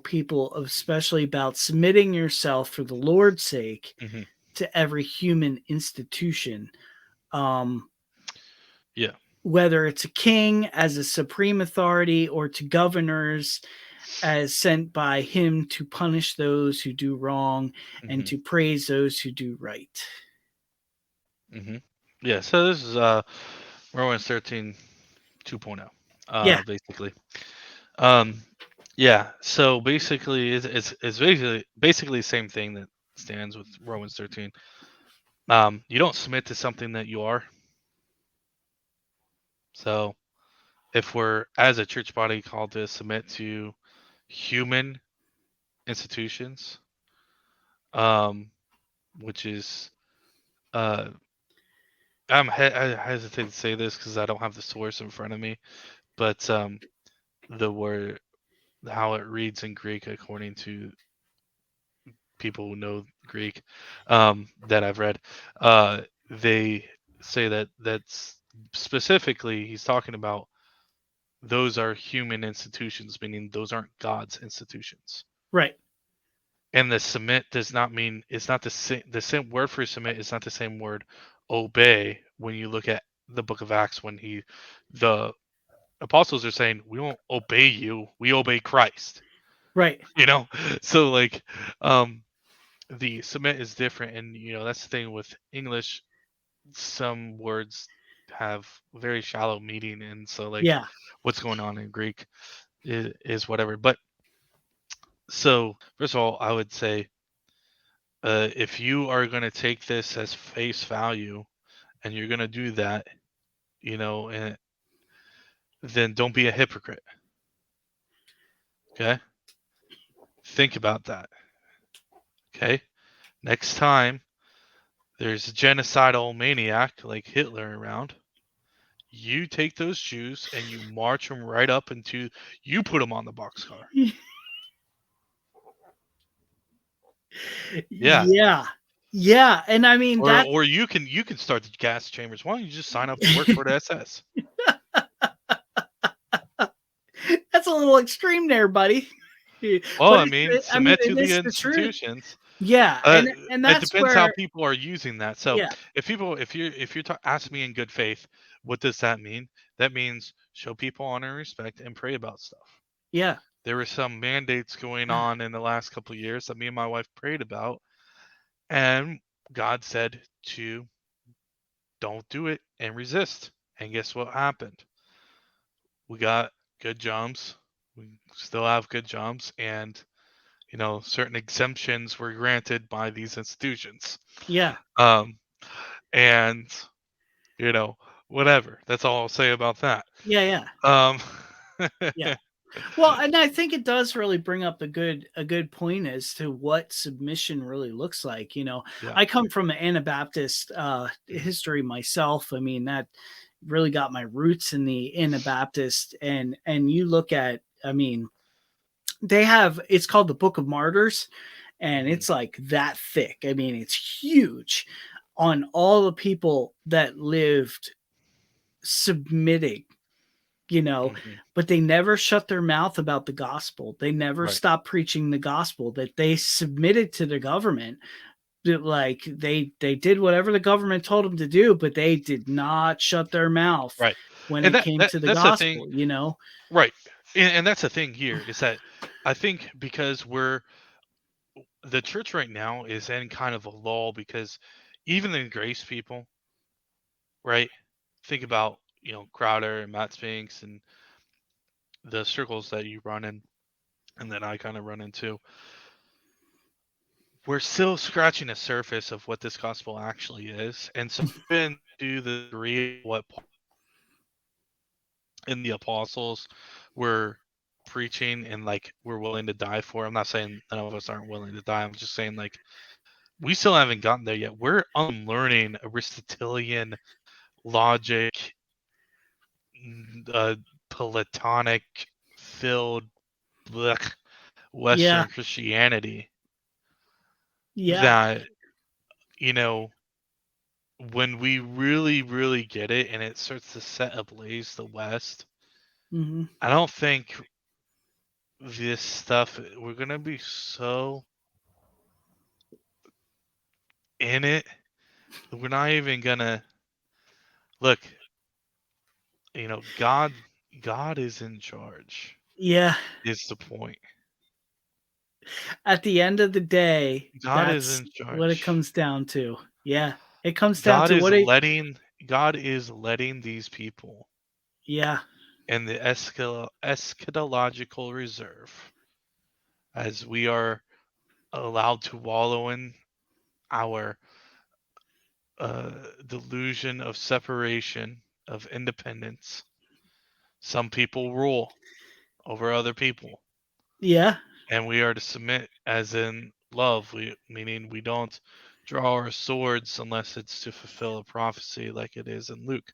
people, especially about submitting yourself for the Lord's sake Hmm. to every human institution? Um, Yeah. whether it's a king as a supreme authority or to governors as sent by him to punish those who do wrong and Hmm. to praise those who do right. Hmm. Yeah. So this is Romans 13 2.0. Yeah. Basically. Um, yeah. So basically, it's basically the same thing that stands with Romans 13. You don't submit to something that you are. So if we're as a church body called to submit to human institutions, um, which is uh, I hesitate to say this because I don't have the source in front of me, but the word how it reads in Greek according to people who know Greek that I've read, they say that that's specifically he's talking about those are human institutions, meaning those aren't God's institutions. Right. And the submit does not mean it's not the same word for submit is not the same word obey when you look at the book of Acts when the apostles are saying we don't obey you, we obey Christ. Right. You know, so like, um, the submit is different, and that's the thing with English. Some words have very shallow meaning, and so like, Yeah. what's going on in Greek is whatever. But so first of all, I would say, if you are going to take this as face value and you're going to do that, and then don't be a hypocrite. Okay, think about that. Okay, next time there's a genocidal maniac like Hitler around, you take those Jews and you march them right up into, you put them on the boxcar. Yeah. Yeah. Yeah, and I mean, that's Or you can start the gas chambers. Why don't you just sign up to work for the SS? that's a little extreme there, buddy. Well, But I mean, I mean, submit to it the is the truth. institutions. Yeah, Uh, and it that's depends how where people are using that. So yeah, if you're asking me in good faith, what does that mean? That means show people honor and respect and pray about stuff. yeah, There were some mandates going on in the last couple of years that me and my wife prayed about, and God said to don't do it and resist. And guess what happened? We got good jobs. We still have good jobs, and certain exemptions were granted by these institutions. yeah, Um, and you know, whatever. That's all I'll say about that. yeah, yeah, Um, yeah. Well, and I think it does really bring up a good point as to what submission really looks like. yeah. I come from an Anabaptist Mhm, history myself. I mean, that really got my roots in the Anabaptist, and you look at, I mean, they have it's called the Book of Martyrs, and mhm, it's like that thick. I mean, it's huge on all the people that lived submitting, you know, mhm. but they never shut their mouth about the gospel. They never Right, stopped preaching the gospel, that they submitted to the government. That, like, they did whatever the government told them to do, but they did not shut their mouth right. when And it that, came that to the that's the thing, gospel. right? And that's the thing here is that I think because the church right now is in kind of a lull because even the grace people, right? Think about Crowder and Matt Spinks and the circles that you run in, and that I kind of run into. We're still scratching the surface of what this gospel actually is, and so even to the degree of what Paul and the apostles were preaching and like we're willing to die for. I'm not saying none of us aren't willing to die. I'm just saying like we still haven't gotten there yet. We're unlearning Aristotelian logic, Platonic filled blech, Yeah, Western Christianity yeah, that, you know, when we really, really get it and it starts to set ablaze the West, hmm I don't think this stuff, we're going to be so in it, that we're not even going to look, God is in charge, yeah. is the point. At the end of the day, God is that's in what it charge. comes down to. Yeah, it comes down God to is what it. letting God is letting these people Yeah, in the eschatological reserve as we are allowed to wallow in our uh, delusion of separation, of independence. Some people rule over other people, yeah, and we are to submit as in love, meaning we don't draw our swords unless it's to fulfill a prophecy like it is in Luke.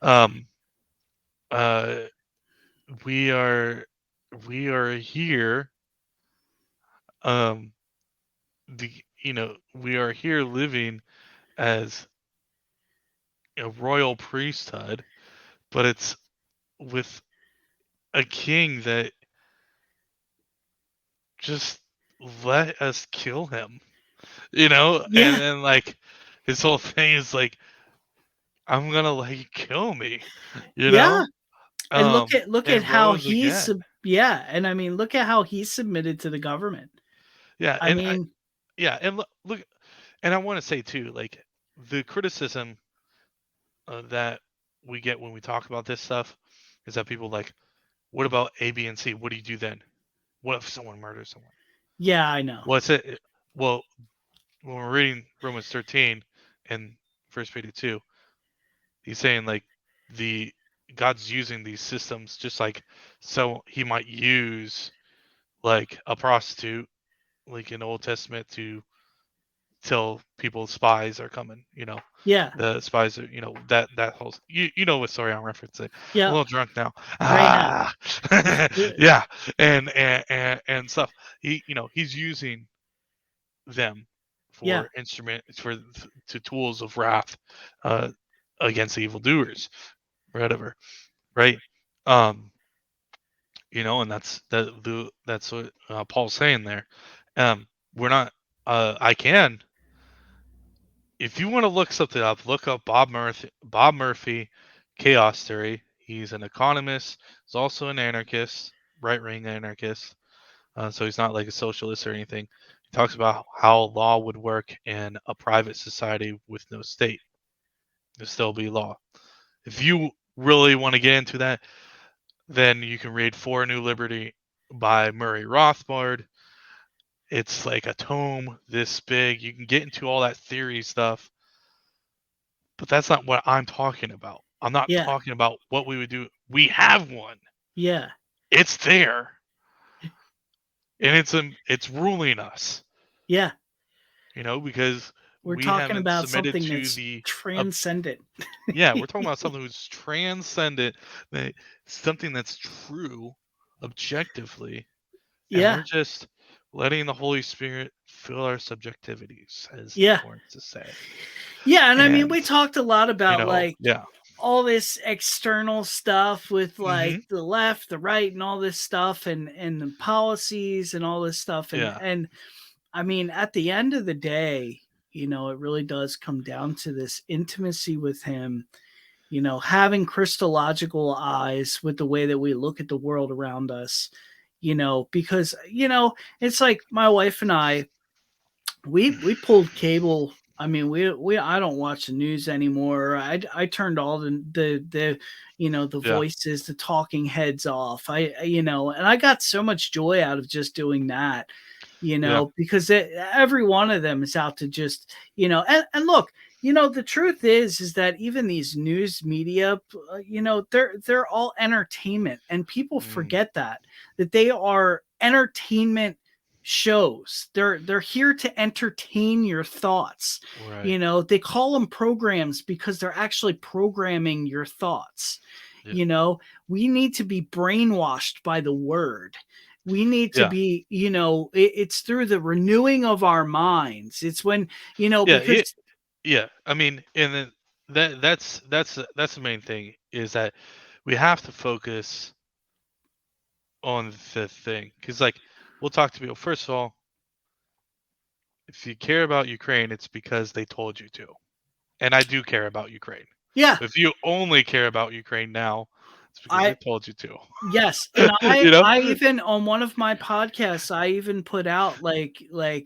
Um, uh, we are we are here, um, we are here living as a royal priesthood, but it's with a king that just let us kill him, and yeah, then like his whole thing is like, I'm gonna let you kill me, you yeah. know? And look at and how rose he's again. sub yeah, and I mean, look at how he's submitted to the government. Yeah, I mean, and look, and I want to say too, like the criticism that we get when we talk about this stuff is that people like, what about A, B, and C? What do you do then? What if someone murders someone? yeah, I know. What's it? Well, when we're reading Romans 13 and First Peter 2, he's saying like the God's using these systems just like so he might use like a prostitute like in the Old Testament to tell people spies are coming, Yeah, the spies are, that whole you know what story I'm referencing. I'm a yeah, little drunk now. Rahab. Ah, yeah, and stuff. He's using them Yeah, for instruments for to tools of wrath uh, against evildoers, or whatever, right? Um, and that's what Paul's saying there. We're not. I can if you want to look something up, look up Bob Murphy, chaos theory. He's an economist. He's also an anarchist, right wing anarchist. So he's not like a socialist or anything. He talks about how law would work in a private society with no state. There'll still be law. If you really want to get into that, then you can read For a New Liberty by Murray Rothbard. It's like a tome this big. You can get into all that theory stuff. But that's not what I'm talking about. I'm not yeah, talking about what we would do. We have one. yeah, It's there, and it's ruling us. yeah. Because We're we talking haven't about submitted something to that's the. ob- transcendent. yeah, we're talking about something who's transcendent, that something that's true, objectively, and we're Yeah, just letting the Holy Spirit fill our subjectivities, as the yeah, Florence say. yeah, and I mean, And we talked a lot about, like, yeah. all this external stuff with, Hmm. like, the left, the right, and all this stuff, and the policies and all this stuff, Yeah. and I mean, at the end of the day, it really does come down to this intimacy with him, having Christological eyes with the way that we look at the world around us, because, it's like my wife and I, we pulled cable. I mean, we I don't watch the news anymore. I turned all the the Yeah. voices, the talking heads off. And I got so much joy out of just doing that, Yeah. because every one of them is out to just, and look, the truth is that even these news media, they're all entertainment, and people Mm, forget that they are entertainment shows. They're here to entertain your thoughts. right. They call them programs because they're actually programming your thoughts. Yeah. You know, we need to be brainwashed by the word. We need to Yeah. be, it's through the renewing of our minds. It's when, Yeah. It, because yeah. I mean, and then that's the main thing is that we have to focus on the thing because like we'll talk to people. First of all, if you care about Ukraine, it's because they told you to, and I do care about Ukraine. yeah, If you only care about Ukraine now, it's because they I told you to. yes, and I you know? I even on one of my podcasts, I even put out like,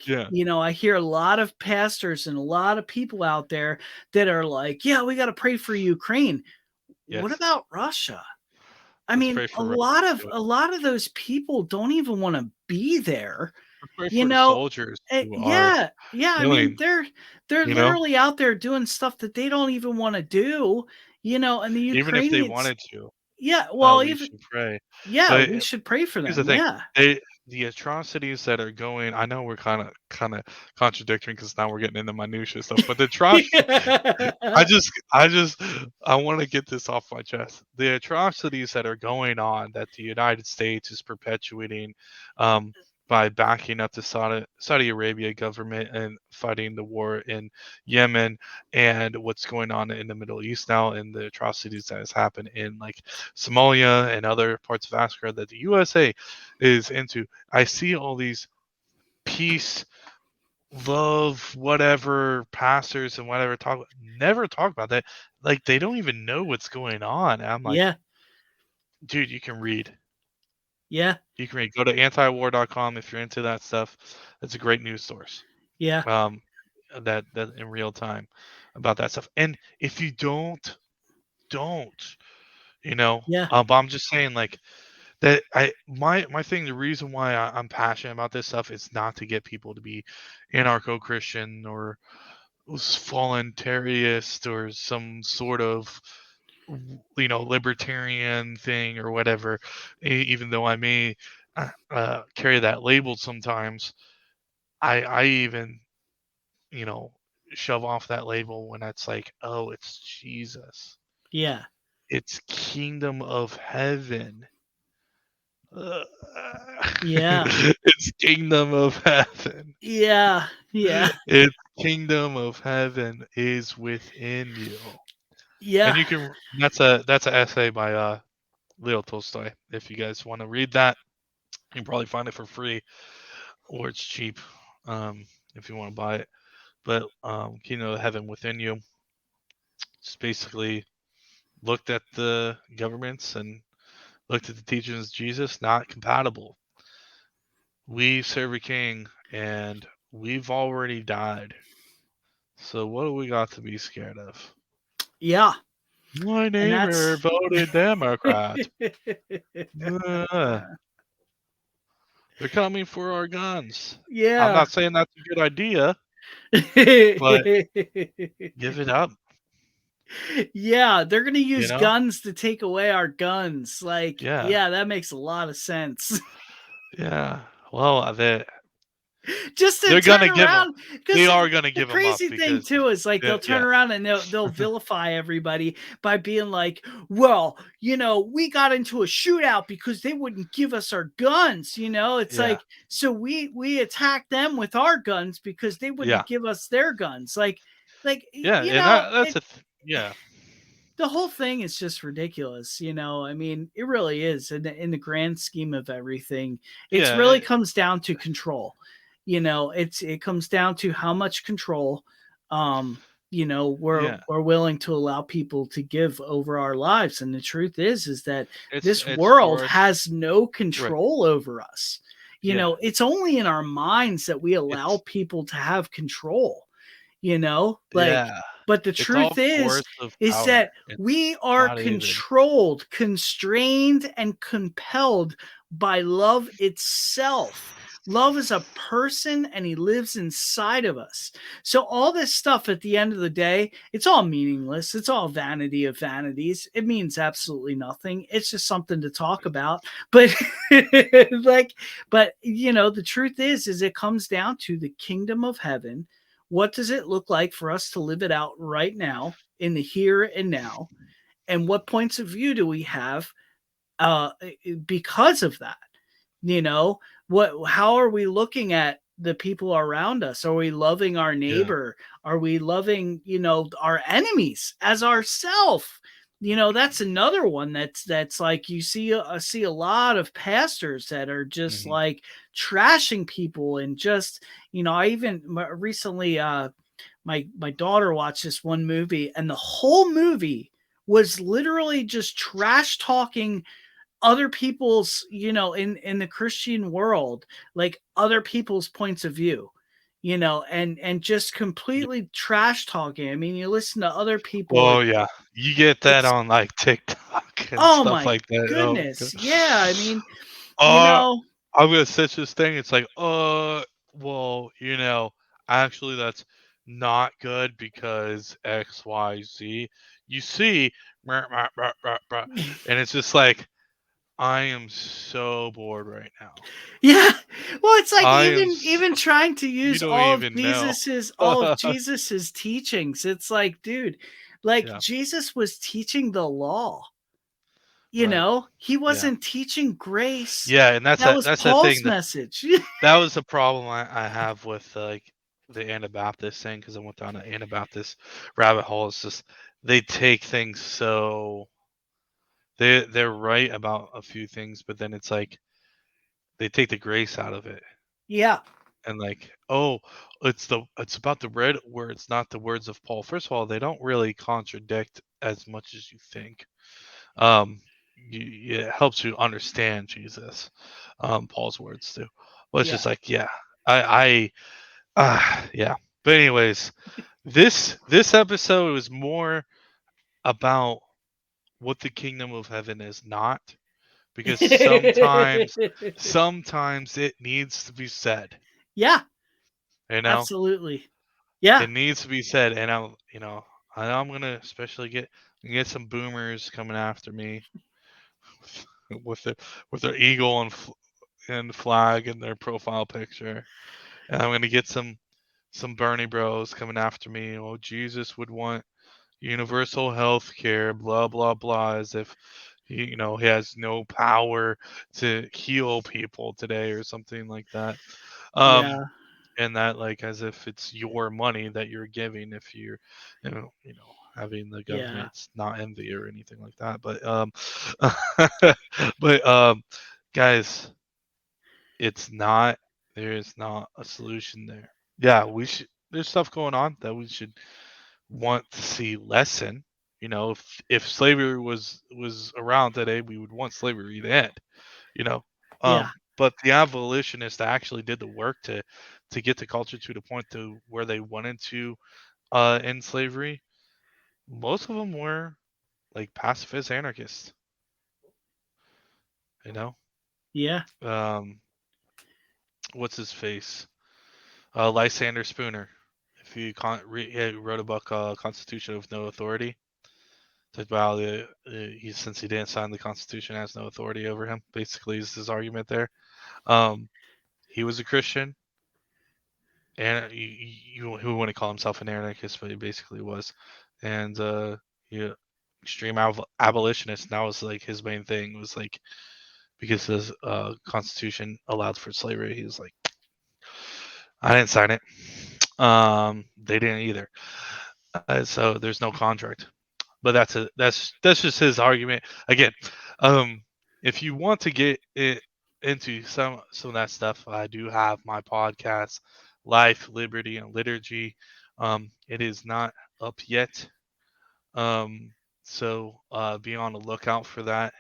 Yeah. I hear a lot of pastors and a lot of people out there that are like, "Yeah, we got to pray for Ukraine." What Yes. about Russia? I Let's mean, pray a for Russia lot of too. a lot of those people don't even want to be there. Let's pray You for the know, soldiers who are yeah, yeah. I mean, killing. they're You know, literally out there doing stuff that they don't even want to do. And the even if they Ukrainians, wanted to. yeah. Well, We even should pray. yeah, But we should pray for here's them. the thing: Yeah. the atrocities that are going. I know we're kind of contradicting because now we're getting into minutia stuff. But the I want to get this off my chest. The atrocities that are going on that the United States is perpetuating um, by backing up the Saudi Arabia government and fighting the war in Yemen and what's going on in the Middle East now and the atrocities that has happened in like Somalia and other parts of Africa that the USA is into. I see all these peace love whatever pastors and whatever never talk about that, like they don't even know what's going on, and I'm like, Yeah. dude, you can read. Yeah, You can read. Go to antiwar.com if you're into that stuff. It's a great news source. yeah, Um, that in real time about that stuff. And if you don't, you know. yeah, But I'm just saying, like that. My thing. The reason why I'm passionate about this stuff is not to get people to be anarcho-Christian or voluntarist or some sort of libertarian thing or whatever. Even though I may carry that label sometimes, I even you know shove off that label when it's like, oh, it's Jesus, yeah, it's kingdom of heaven. Uh, yeah, it's kingdom of heaven. yeah, yeah, It's kingdom of heaven is within you. And yeah, you can that's a essay by Leo Tolstoy. If you guys want to read that, you can probably find it for free or it's cheap if you want to buy it. But Kingdom of Heaven Within You just basically looked at the governments and looked at the teachings of Jesus, not compatible. We serve a king and we've already died. So what do we got to be scared of? yeah, My and neighbor that's voted Democrat. Uh, they're coming for our guns. I'm yeah. not saying that's a good idea, but give it up, Yeah, they're gonna you use know? guns to take away our guns. Like, Yeah. yeah, that makes a lot of sense. Yeah. Well, Just to they're turn gonna give them. around, They because are gonna the give them up crazy thing because too is like they'll turn yeah. around and they'll vilify everybody by being like, well, we got into a shootout because they wouldn't give us our guns. It's Yeah. like, so we attacked them with our guns because they Yeah. wouldn't give us their guns. Like Yeah, and that's a yeah. the whole thing is just ridiculous. I mean, it really is in the grand scheme of everything. It's Yeah, really comes down to control. It comes down to how much control we're yeah. we're willing to allow people to give over our lives. And the truth is that this It's world for us. has no Right. control over us. Yeah. It's only in our minds that we allow It's people to have control. Like, yeah. but the It's all truth is coercive is power. that It's we are not even controlled, constrained, and compelled by love itself. Love is a person and he lives inside of us. So all this stuff at the end of the day, it's all meaningless. It's all vanity of vanities. It means absolutely nothing. It's just something to talk about. But like, the truth is it comes down to the kingdom of heaven. What does it look like for us to live it out right now in the here and now? And what points of view do we have because of that? You know, how are we looking at the people around us? Are we loving our yeah. neighbor? Are we loving, our enemies as ourself? That's another one that's like you see a lot of pastors that are just Mhm. like trashing people. And just, I even recently my daughter watched this one movie, and the whole movie was literally just trash talking other people's, in the Christian world, like other people's points of view, and just Yeah. completely trash talking. I mean, you listen to other people, Oh, yeah. You get that it's on, like, TikTok and oh stuff my like that. Oh my god. goodness. Yeah, I mean, you Uh, know, I'm gonna such this thing, it's like, well, actually that's not good because X, Y, Z. You see, "Meh, meh, meh, meh, meh," and it's just like, I am so bored right now. yeah. Well, it's like I am even so trying to you use don't even know. all of Jesus's teachings. It's like, dude, like Yeah, Jesus was teaching the law. right. He Yeah. wasn't teaching grace. Yeah, and That was that's the thing Paul's that message. that was the problem I have with, like, the Anabaptist thing because I went down an Anabaptist rabbit hole. It's just they take things so they're right about a few things, but then it's like they take the grace out of it Yeah. and like, oh, it's about the red words, not the words of Paul. First of all, they don't really contradict as much as you think. Um, it helps you understand Jesus. Paul's words do. But it's Yeah. just like, yeah, yeah. But anyways, this episode was more about what the kingdom of heaven is not, because sometimes it needs to be said. Yeah, You know, absolutely. Yeah. it needs to be said, and I know I'm gonna especially get some boomers coming after me with their eagle and flag in their profile picture, and I'm gonna get some Bernie bros coming after me. Oh, Jesus would want universal health care, blah blah blah, as if he has no power to heal people today or something like that. Um, Yeah. and that, like, as if it's your money that you're giving if you're, having the Yeah. government's not envy or anything like that. But but guys, it's not. There is not a solution there. Yeah, we should. There's stuff going on that we should want to see lessen. If slavery was around today, we would want slavery to end. You know, Yeah. but the abolitionists that actually did the work to get the culture to the point to where they wanted to end slavery, most of them were like pacifist anarchists. You know, Yeah. um, what's his face? Lysander Spooner. If you he wrote a book, Constitution of No Authority. Talked about how since he didn't sign the Constitution, has no authority over him. Basically, is his argument there. Um, he was a Christian, and who wouldn't call himself an anarchist, but he basically was. And he extreme abolitionist. And that was like his main thing, was like, because the Constitution allowed for slavery. He was like, I didn't sign it. They didn't either. So there's no contract. But that's just his argument. Again, um, if you want to get into some of that stuff, I do have my podcast, Life, Liberty, and Liturgy. It is not up yet, um, so be on the lookout for that.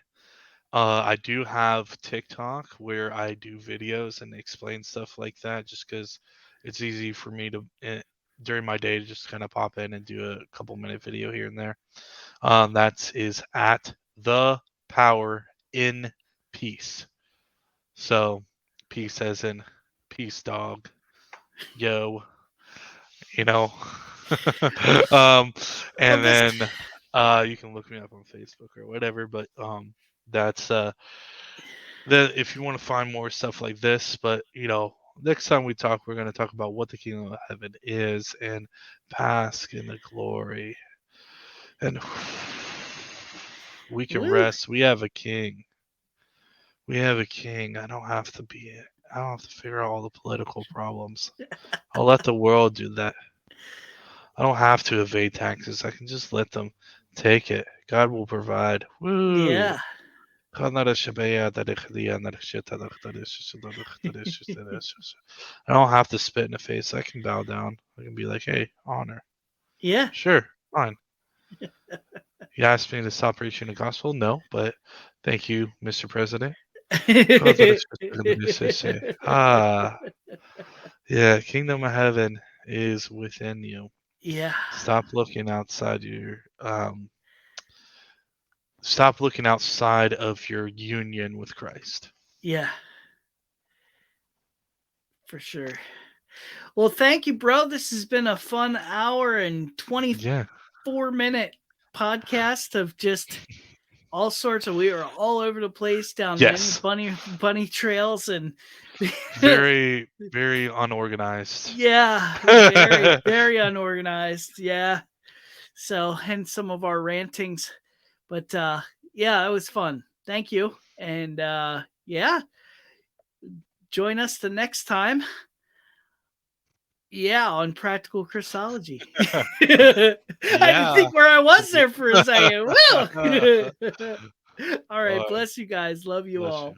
I do have TikTok where I do videos and explain stuff like that, just because it's easy for me to during my day to just kind of pop in and do a couple-minute video here and there. That is at the power in peace. So peace as in peace, dog. Yo, you know. um, Well, and this. then you can look me up on Facebook or whatever. But that's that if you want to find more stuff like this. But next time we talk, we're going to talk about what the kingdom of heaven is and bask in the glory. And we can Woo. rest. We have a king. We have a king. I don't have to be it. I don't have to figure out all the political problems. I'll let the world do that. I don't have to evade taxes. I can just let them take it. God will provide. Woo! Yeah. I don't have to spit in the face. I can bow down. I can be like, hey, honor. Yeah. Sure, fine. You asked me to stop preaching the gospel? No, but thank you, Mr. President. Ah, yeah, kingdom of heaven is within you. Yeah. Stop looking outside stop looking outside of your union with Christ. Yeah. For sure. Well, thank you, bro. This has been a fun hour and Yeah. 24-minute podcast of just all sorts of. We were all over the place down many Yes. bunny trails and Very, very unorganized. yeah, very very unorganized. Yeah. So, and some of our rantings, but yeah, it was fun. Thank you, and yeah, join us the next time. Yeah, on practical Christology. I had to Yeah. think where I was there for a second. Woo! All right, All right. bless you guys. Love you Bless you. all.